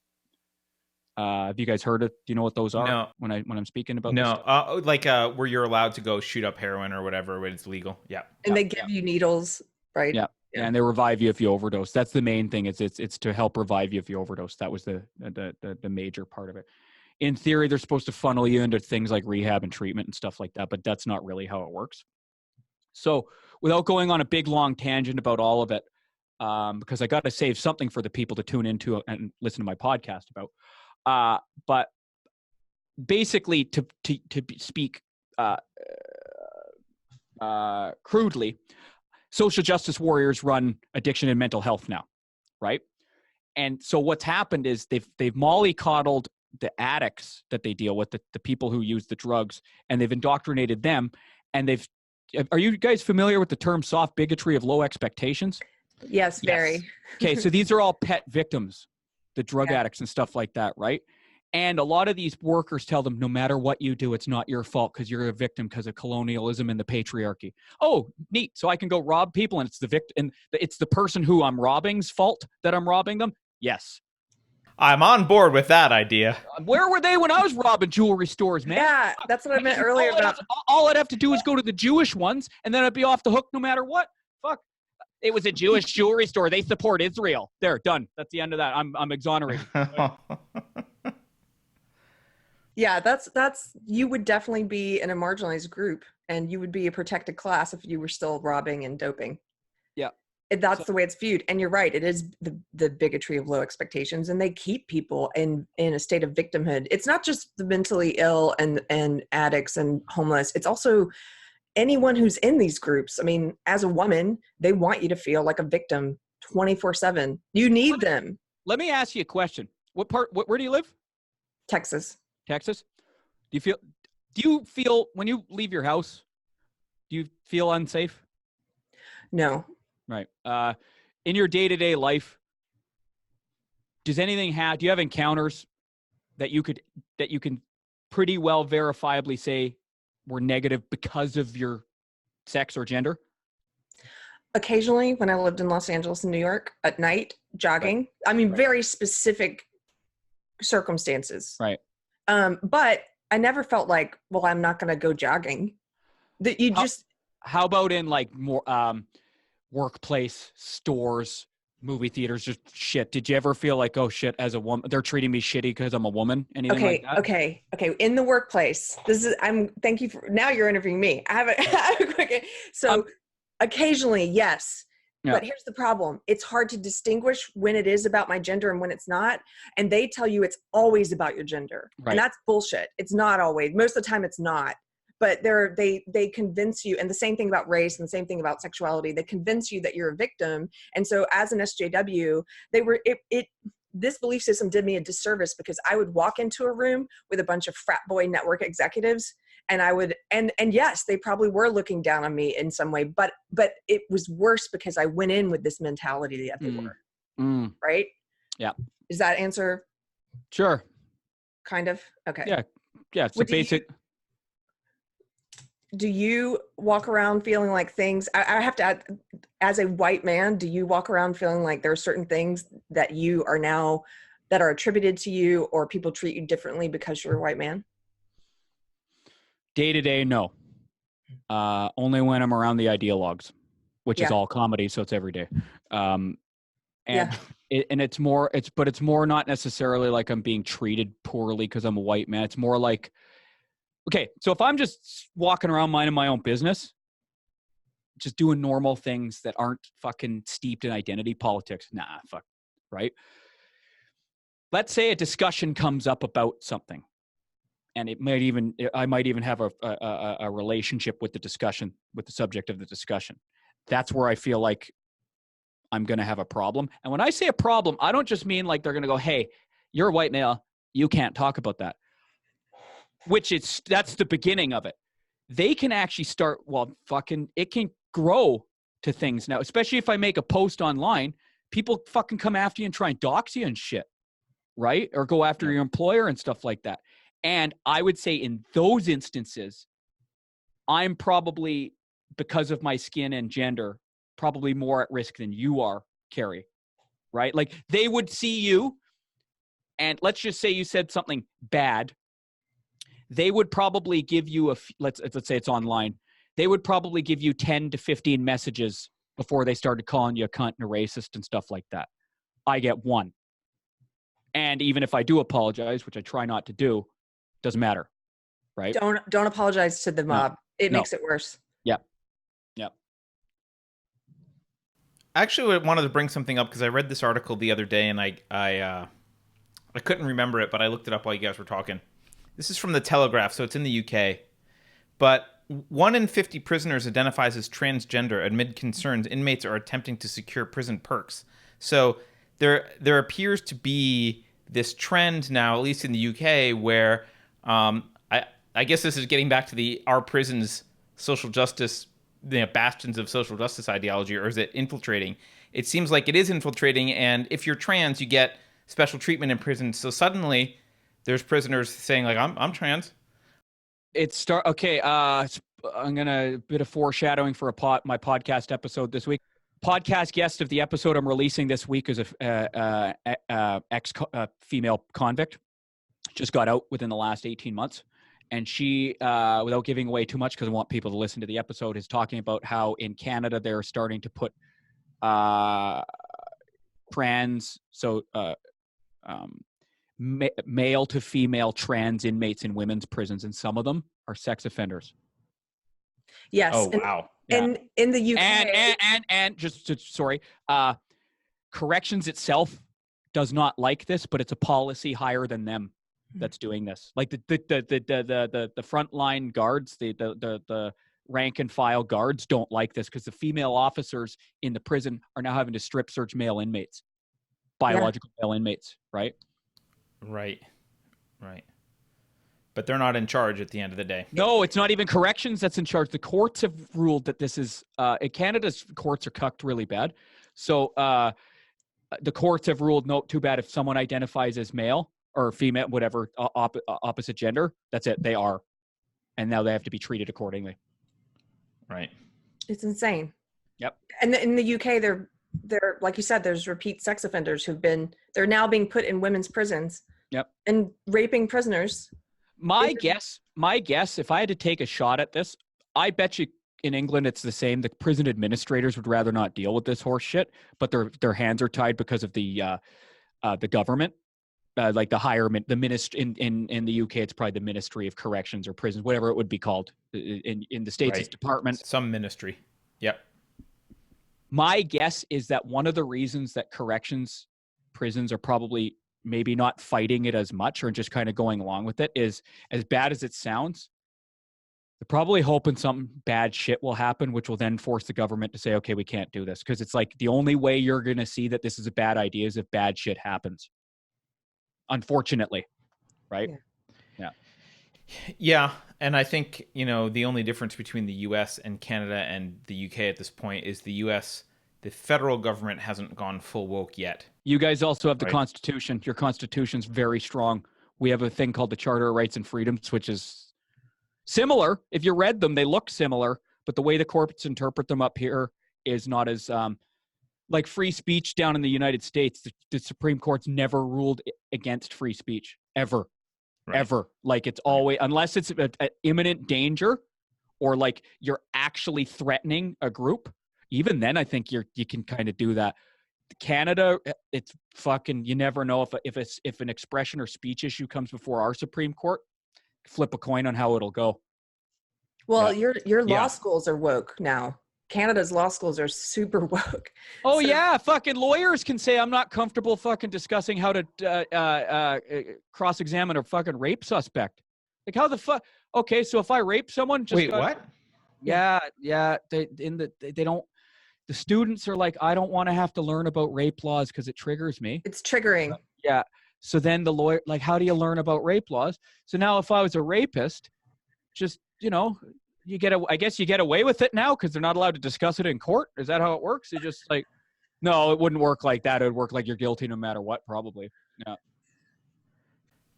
Have you guys heard it? Do you know what those are? No. When I'm speaking about No, like where you're allowed to go shoot up heroin or whatever when it's legal. Yeah. And they give you needles, right? Yeah. And they revive you if you overdose. That's the main thing. It's to help revive you if you overdose. That was the major part of it. In theory, they're supposed to funnel you into things like rehab and treatment and stuff like that, but that's not really how it works. So without going on a big, long tangent about all of it, because I got to save something for the people to tune into and listen to my podcast about. But basically, to speak crudely, social justice warriors run addiction and mental health now, right? And so what's happened is they've mollycoddled the addicts that they deal with, the people who use the drugs, and they've indoctrinated them. And are you guys familiar with the term soft bigotry of low expectations? Yes, very. Okay, so these are all pet victims, the drug addicts and stuff like that, right? And a lot of these workers tell them, no matter what you do, it's not your fault because you're a victim because of colonialism and the patriarchy. Oh, neat. So I can go rob people and it's the victim, and it's the person who I'm robbing's fault that I'm robbing them? Yes. I'm on board with that idea. Where were they when I was robbing jewelry stores, man? Yeah, that's what I meant earlier about. All I'd have to do is go to the Jewish ones, and then I'd be off the hook no matter what. Fuck. It was a Jewish jewelry store. They support Israel. There, done. That's the end of that. I'm exonerated. Yeah, that's you would definitely be in a marginalized group, and you would be a protected class if you were still robbing and doping. Yeah. That's the way it's viewed. And you're right, it is the bigotry of low expectations, and they keep people in a state of victimhood. It's not just the mentally ill and addicts and homeless. It's also anyone who's in these groups. I mean, as a woman, they want you to feel like a victim 24/7. You need them. Let me ask you a question. Where do you live? Texas. Texas? Do you feel when you leave your house, do you feel unsafe? No. Right. In your day-to-day life, do you have encounters that you can pretty well verifiably say were negative because of your sex or gender? Occasionally, when I lived in Los Angeles and New York at night, jogging. Right. I mean, very specific circumstances. Right. But I never felt like, well, I'm not going to go jogging. How about in like more workplace, stores, movie theaters, just shit? Did you ever feel like, oh shit, as a woman, they're treating me shitty because I'm a woman? Anything like that? Okay. In the workplace, thank you for, now you're interviewing me. I have a quick, occasionally, yes. Yeah. But here's the problem. It's hard to distinguish when it is about my gender and when it's not. And they tell you it's always about your gender. Right. And that's bullshit. It's not always. Most of the time it's not. But they convince you, and the same thing about race and the same thing about sexuality, they convince you that you're a victim. And so as an SJW, this belief system did me a disservice, because I would walk into a room with a bunch of frat boy network executives, and I would, and yes, they probably were looking down on me in some way, but it was worse because I went in with this mentality that they were. Right? Yeah. Does that answer? Sure. Kind of? Okay. Yeah. Yeah. It's a basic. Do you walk around feeling like things, I have to add, as a white man, do you walk around feeling like there are certain things that you are now, that are attributed to you, or people treat you differently because you're a white man? Day to day, no. Only when I'm around the ideologues, which is all comedy, so it's every day. It's more not necessarily like I'm being treated poorly because I'm a white man. It's more like, okay, so if I'm just walking around minding my own business, just doing normal things that aren't fucking steeped in identity politics, fuck, right? Let's say a discussion comes up about something, and I might even have a relationship with the discussion, with the subject of the discussion. That's where I feel like I'm going to have a problem. And when I say a problem, I don't just mean like they're going to go, hey, you're a white male, you can't talk about that. That's the beginning of it. They can actually start, it can grow to things now, especially if I make a post online, people fucking come after you and try and dox you and shit, right? Or go after your employer and stuff like that. And I would say in those instances, I'm probably, because of my skin and gender, probably more at risk than you are, Keri, right? Like they would see you, and let's just say you said something bad. They would probably give you let's say it's online. They would probably give you 10 to 15 messages before they started calling you a cunt and a racist and stuff like that. I get one. And even if I do apologize, which I try not to do, doesn't matter, right? Don't apologize to the mob. It makes it worse. Yep. Actually, I wanted to bring something up because I read this article the other day and I couldn't remember it, but I looked it up while you guys were talking. This is from the Telegraph, so it's in the UK. But 1 in 50 prisoners identifies as transgender. Amid concerns, inmates are attempting to secure prison perks. So there appears to be this trend now, at least in the UK, where I guess this is getting back to our prisons social justice, bastions of social justice ideology, or is it infiltrating? It seems like it is infiltrating, and if you're trans, you get special treatment in prison. So suddenly, there's prisoners saying like, "I'm trans." Okay. I'm gonna bit of foreshadowing for my podcast episode this week. Podcast guest of the episode I'm releasing this week is a female convict. Just got out within the last 18 months. And she, without giving away too much, because I want people to listen to the episode, is talking about how in Canada they're starting to put male to female trans inmates in women's prisons, and some of them are sex offenders. Yes. Oh, wow. And in the UK, corrections itself does not like this, but it's a policy higher than them that's doing this. Like the frontline guards, the rank and file guards don't like this because the female officers in the prison are now having to strip search male inmates, biological male inmates, right? Right. But they're not in charge at the end of the day. No, it's not even corrections that's in charge. The courts have ruled that this is Canada's courts are cucked really bad. So the courts have ruled, no, too bad if someone identifies as male or female, whatever, opposite gender, that's it. They are. And now they have to be treated accordingly. Right. It's insane. Yep. And in the UK, they're like you said, there's repeat sex offenders they're now being put in women's prisons. Yep. And raping prisoners. My guess, if I had to take a shot at this, I bet you in England it's the same. The prison administrators would rather not deal with this horse shit, but their hands are tied because of the government. Like the ministry in the UK, it's probably the Ministry of Corrections or Prisons, whatever it would be called. In the States, it's department. Some ministry. Yep. My guess is that one of the reasons that prisons are probably maybe not fighting it as much or just kind of going along with it is, as bad as it sounds, they're probably hoping some bad shit will happen, which will then force the government to say, okay, we can't do this. Because it's like the only way you're going to see that this is a bad idea is if bad shit happens. Unfortunately. Right? Yeah. And I think, the only difference between the US and Canada and the UK at this point is the US, the federal government hasn't gone full woke yet. You guys also have the Constitution. Your Constitution's very strong. We have a thing called the Charter of Rights and Freedoms, which is similar. If you read them, they look similar, but the way the courts interpret them up here is not as like free speech down in the United States. The Supreme Court's never ruled against free speech ever. Ever. Like it's always, unless it's an imminent danger or like you're actually threatening a group. Even then, I think you can kind of do that. Canada, it's fucking, you never know if an expression or speech issue comes before our Supreme Court, flip a coin on how it'll go. Well, your law schools are woke now. Canada's law schools are super woke. Oh, yeah. Fucking lawyers can say, I'm not comfortable fucking discussing how to cross-examine a fucking rape suspect. Like, how the fuck? Okay, so if I rape someone, just Wait, what? Yeah. They don't. The students are like, I don't want to have to learn about rape laws because it triggers me. It's triggering. Yeah. So then the lawyer, like, how do you learn about rape laws? So now if I was a rapist, just, I guess you get away with it now because they're not allowed to discuss it in court. Is that how it works? You just like, no, it wouldn't work like that. It would work like you're guilty no matter what, probably. Yeah.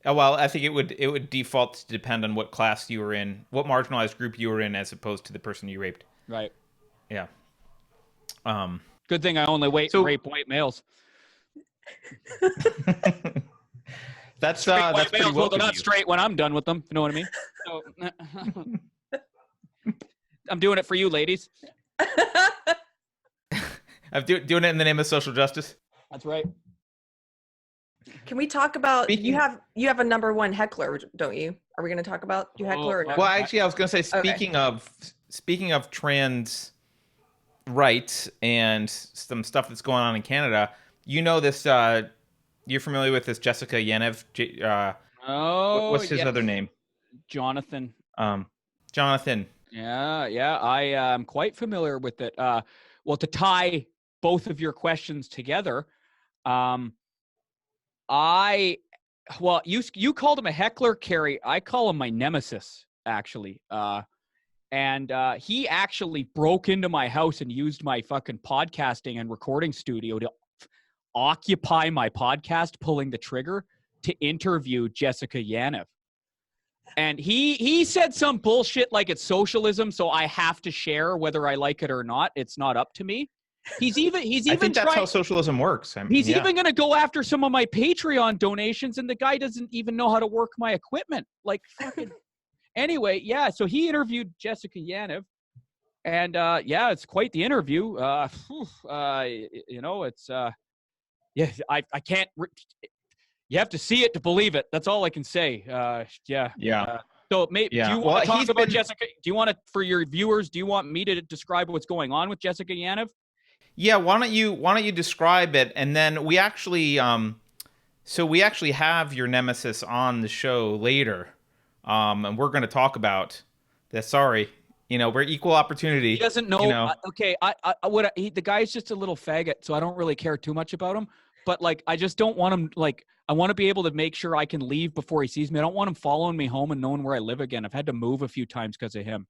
Oh, well, I think it would default to depend on what class you were in, what marginalized group you were in, as opposed to the person you raped. Right. Yeah. Good thing I only rape white males. That's White pretty males, well. they're not straight when I'm done with them. You know what I mean? So, I'm doing it for you, ladies. I'm doing it in the name of social justice. That's right. Can we talk about you have a number one heckler, don't you? Are we going to talk about you heckler or not? Well, actually, I was going to say, speaking of trans rights and some stuff that's going on in Canada, this. You're familiar with this Jessica Yaniv? What's his other name? Jonathan. Jonathan. Yeah. I am quite familiar with it. Well, to tie both of your questions together, you called him a heckler, Keri. I call him my nemesis, actually. And he actually broke into my house and used my fucking podcasting and recording studio to occupy my podcast, pulling the trigger to interview Jessica Yaniv. And he said some bullshit like it's socialism, so I have to share whether I like it or not. It's not up to me. He's even I think that's how socialism works. He's even going to go after some of my Patreon donations, and the guy doesn't even know how to work my equipment. Like, fucking. Anyway, yeah. So he interviewed Jessica Yaniv, and it's quite the interview. It's I can't. You have to see it to believe it. That's all I can say. So maybe do you want to talk about Jessica? Do you want to, for your viewers? Do you want me to describe what's going on with Jessica Yaniv? Yeah. Why don't you describe it, and then we actually have your nemesis on the show later, and we're going to talk about this. Sorry. We're equal opportunity. He doesn't know. Okay, the guy's just a little faggot, so I don't really care too much about him. But like, I just don't want him. Like, I want to be able to make sure I can leave before he sees me. I don't want him following me home and knowing where I live again. I've had to move a few times because of him.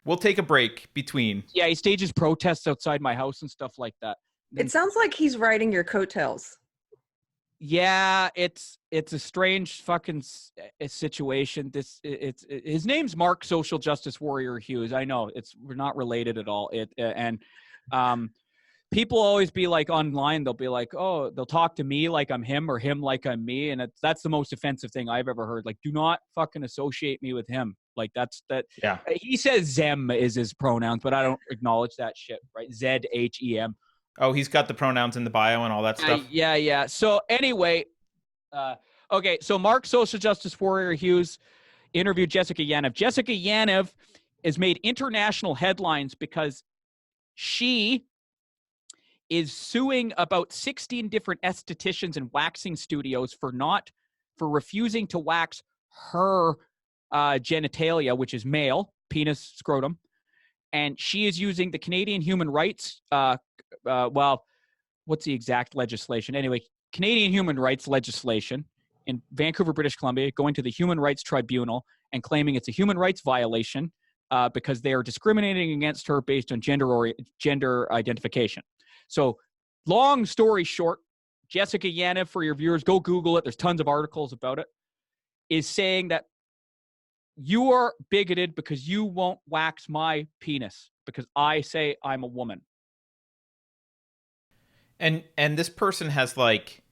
We'll take a break between. Yeah, he stages protests outside my house and stuff like that. It sounds like he's riding your coattails. Yeah, it's a strange fucking situation. His name's Mark Social Justice Warrior Hughes. I know we're not related at all. People always be like online. They'll be like, oh, they'll talk to me like I'm him or him like I'm me, and that's the most offensive thing I've ever heard. Like, do not fucking associate me with him. Like that's that. Yeah. He says Zem is his pronouns, but I don't acknowledge that shit. Right? ZHEM. Oh, he's got the pronouns in the bio and all that stuff. Yeah. So anyway, okay. So Mark Social Justice Warrior Hughes interviewed Jessica Yaniv. Jessica Yaniv has made international headlines because she is suing about 16 different estheticians and waxing studios for refusing to wax her genitalia, which is male, penis, scrotum. And she is using the Canadian human rights, what's the exact legislation? Anyway, Canadian human rights legislation in Vancouver, British Columbia, going to the Human Rights Tribunal and claiming it's a human rights violation because they are discriminating against her based on gender identification. So long story short, Jessica Yaniv, for your viewers, go Google it. There's tons of articles about it, is saying that you are bigoted because you won't wax my penis because I say I'm a woman. And this person has like,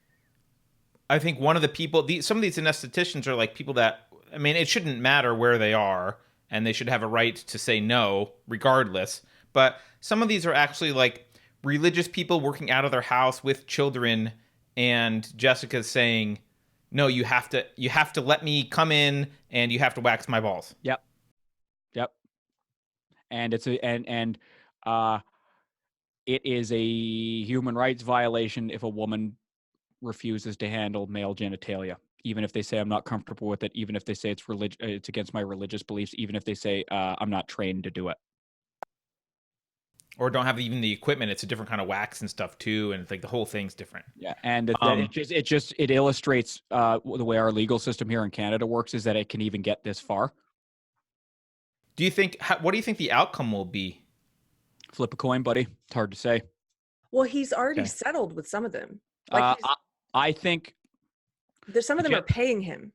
I think one of the people, some of these anestheticians are like people that, I mean, it shouldn't matter where they are and they should have a right to say no regardless. But some of these are actually like religious people working out of their house with children, and Jessica's saying, no, you have to let me come in and you have to wax my balls. Yep. And it is a human rights violation if a woman refuses to handle male genitalia. even if they say I'm not comfortable with it, even if they say it's against my religious beliefs, even if they say I'm not trained to do it. Or don't have even the equipment. It's a different kind of wax and stuff too, and like the whole thing's different. Yeah, and it illustrates the way our legal system here in Canada works, is that it can even get this far. Do you think? What do you think the outcome will be? Flip a coin, buddy. It's hard to say. Well, he's already settled with some of them. I think there's some of them are paying him.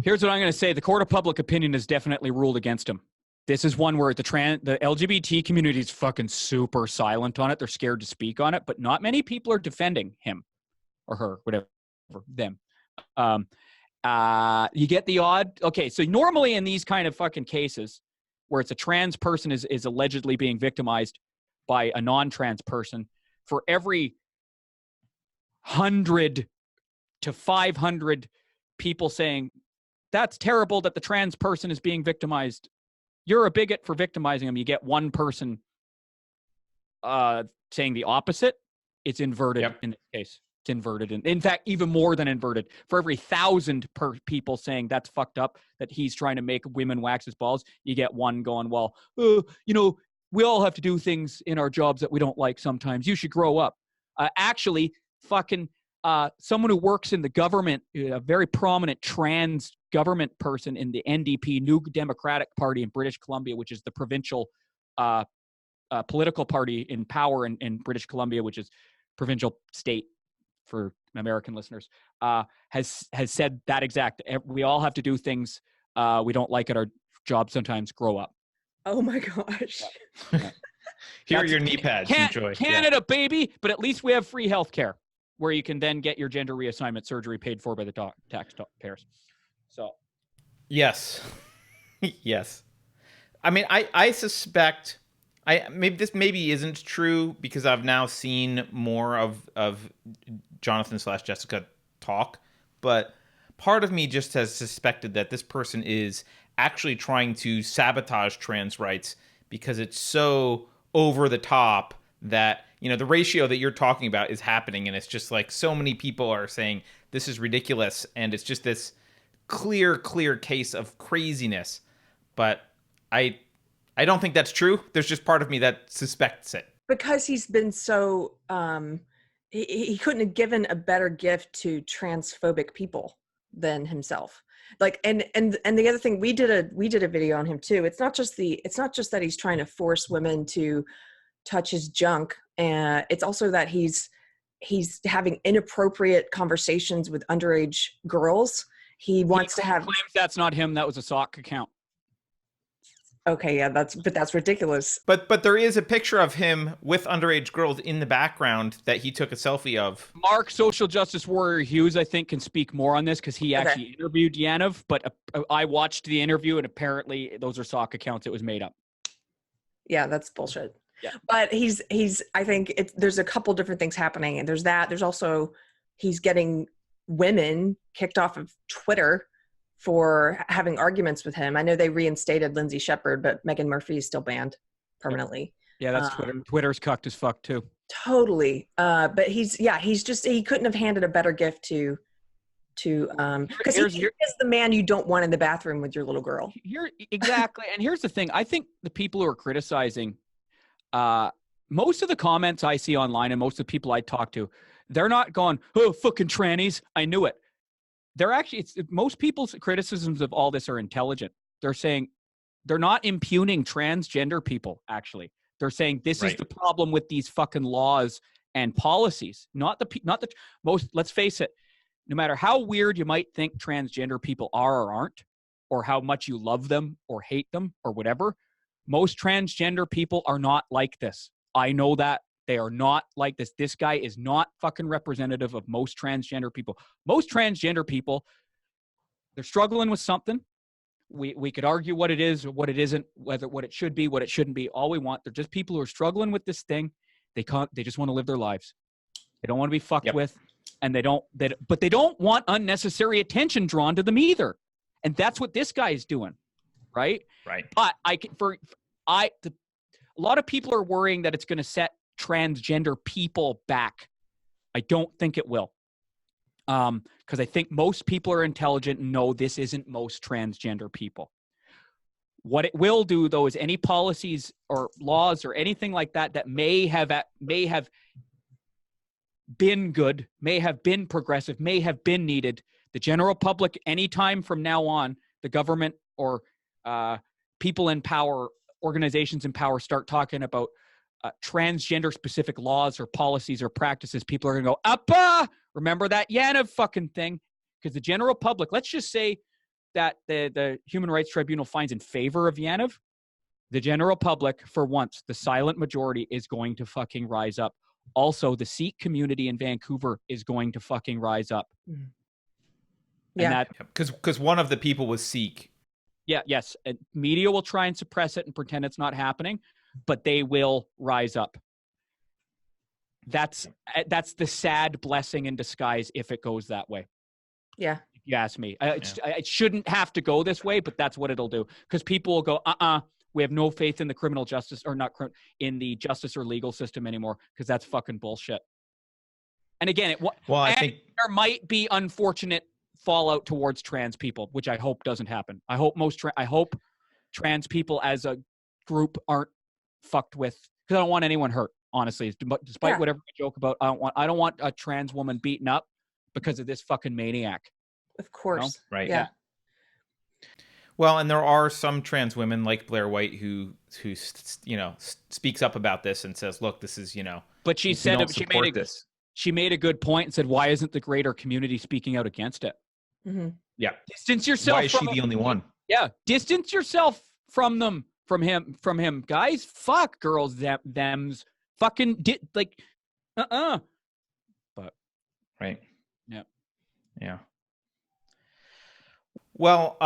Here's what I'm going to say: the court of public opinion has definitely ruled against him. This is one where the LGBT community is fucking super silent on it. They're scared to speak on it, but not many people are defending him or her, whatever, them. You get the odd. Okay, so normally in these kind of fucking cases where it's a trans person is allegedly being victimized by a non-trans person, for every 100 to 500 people saying that's terrible that the trans person is being victimized, you're a bigot for victimizing them. You get one person saying the opposite. It's inverted in this case. It's inverted. In fact, even more than inverted. For every 1,000 people saying that's fucked up, that he's trying to make women wax his balls, you get one going, well, we all have to do things in our jobs that we don't like sometimes. You should grow up. Actually, fucking someone who works in the government, a very prominent trans government person in the NDP, New Democratic Party in British Columbia, which is the provincial political party in power in British Columbia, which is provincial state for American listeners, has said that exact. We all have to do things we don't like at our job sometimes. Grow up. Oh my gosh. Yeah. Here are your knee pads. Enjoy. Canada, baby. But at least we have free health care where you can then get your gender reassignment surgery paid for by the taxpayers. So, yes. Yes. I mean, I suspect this maybe isn't true because I've now seen more of Jonathan / Jessica talk, but part of me just has suspected that this person is actually trying to sabotage trans rights because it's so over the top that, the ratio that you're talking about is happening. And it's just like so many people are saying this is ridiculous. And it's just this clear case of craziness. But I don't think that's true. There's just part of me that suspects it. Because he's been so, he couldn't have given a better gift to transphobic people than himself. Like, and the other thing, we did a video on him too. It's not just that he's trying to force women to touch his junk, and it's also that he's having inappropriate conversations with underage girls. He wants to have. Claims that's not him. That was a sock account. Okay, yeah, that's ridiculous. But there is a picture of him with underage girls in the background that he took a selfie of. Mark, social justice warrior Hughes, I think, can speak more on this because he actually interviewed Yaniv. But I watched the interview, and apparently those are sock accounts. It was made up. Yeah, that's bullshit. Yeah. But he's. I think there's a couple different things happening, and there's that. There's also he's getting women kicked off of Twitter for having arguments with him. I know they reinstated Lindsay Shepherd, but Meghan Murphy is still banned permanently. Yeah, that's Twitter. Twitter's cucked as fuck too. Totally. But he couldn't have handed a better gift to because he is the man you don't want in the bathroom with your little girl. Exactly. And here's the thing. I think the people who are criticizing, most of the comments I see online and most of the people I talk to, they're not going, oh, fucking trannies. I knew it. They're actually, most people's criticisms of all this are intelligent. They're saying they're not impugning transgender people, actually. They're saying this is the problem with these fucking laws and policies. Let's face it, no matter how weird you might think transgender people are or aren't, or how much you love them or hate them or whatever, most transgender people are not like this. I know that. They are not like this. This guy is not fucking representative of most transgender people. Most transgender people, they're struggling with something. We could argue what it is or what it isn't, what it should be, what it shouldn't be. All we want, they're just people who are struggling with this thing. They just want to live their lives. They don't want to be fucked with, and they don't want unnecessary attention drawn to them either. And that's what this guy is doing, right? Right. But a lot of people are worrying that it's going to set transgender people back. I don't think it will. Because I think most people are intelligent and know this isn't most transgender people. What it will do, though, is any policies or laws or anything like that that may have been good, may have been progressive, may have been needed. The general public, anytime from now on, the government or people in power, organizations in power start talking about transgender specific laws or policies or practices, people are going to go, Appa! Remember that Yaniv fucking thing? Because the general public, let's just say that the Human Rights Tribunal finds in favor of Yaniv, the general public, for once, the silent majority, is going to fucking rise up. Also, the Sikh community in Vancouver is going to fucking rise up. Yeah. Because one of the people was Sikh. Yeah, yes. And media will try and suppress it and pretend it's not happening, but they will rise up. That's the sad blessing in disguise if it goes that way. Yeah. If you ask me. It shouldn't have to go this way, but that's what it'll do. Because people will go, we have no faith in the criminal justice, or not in the justice or legal system anymore, because that's fucking bullshit. And again, I think there might be unfortunate fallout towards trans people, which I hope doesn't happen. I hope I hope trans people as a group aren't fucked with, because I don't want anyone hurt, honestly. Despite whatever I joke about, I don't want a trans woman beaten up because of this fucking maniac. Of course. You know? Right. Yeah. Well, and there are some trans women like Blair White who speaks up about this and says, "Look, this is But she said she made a good point and said, "Why isn't the greater community speaking out against it?" Mm-hmm. Yeah. Distance yourself. Why is she the only one? Yeah. Distance yourself from them, from him, guys. Fuck girls, thems, fucking But right. Yeah. Yeah. Well,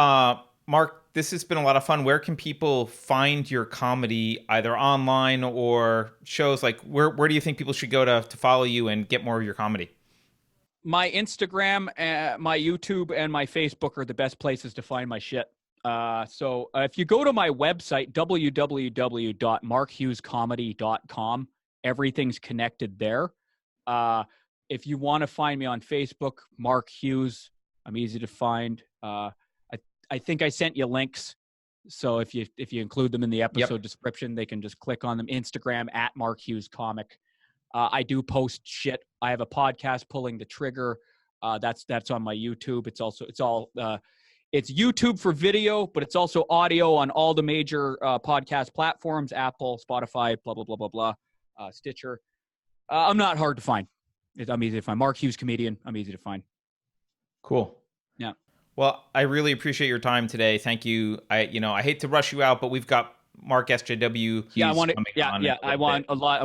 Mark, this has been a lot of fun. Where can people find your comedy, either online or shows? Like, where do you think people should go to follow you and get more of your comedy? My Instagram, my YouTube, and my Facebook are the best places to find my shit. So if you go to my website, www.markhughescomedy.com, everything's connected there. If you want to find me on Facebook, Mark Hughes, I'm easy to find. I think I sent you links. So if you include them in the episode description, they can just click on them. Instagram @Mark Hughes Comic. I do post shit. I have a podcast, Pulling the Trigger. That's on my YouTube. It's YouTube for video, but it's also audio on all the major podcast platforms: Apple, Spotify, blah blah blah blah blah, Stitcher. I'm not hard to find. I'm easy to find. Mark Hughes Comedian. I'm easy to find. Cool. Yeah. Well, I really appreciate your time today. Thank you. I hate to rush you out, but we've got Mark SJW. I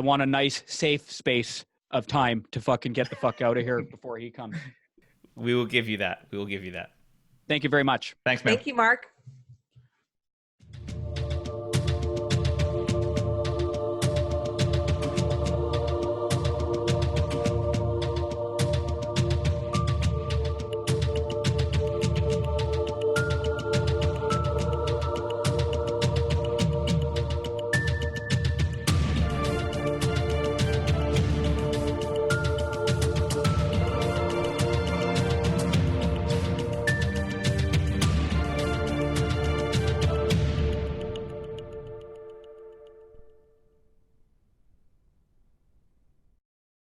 want a nice, safe space of time to fucking get the fuck out of here before he comes. We will give you that. Thank you very much. Thanks, man. Thank you, Mark.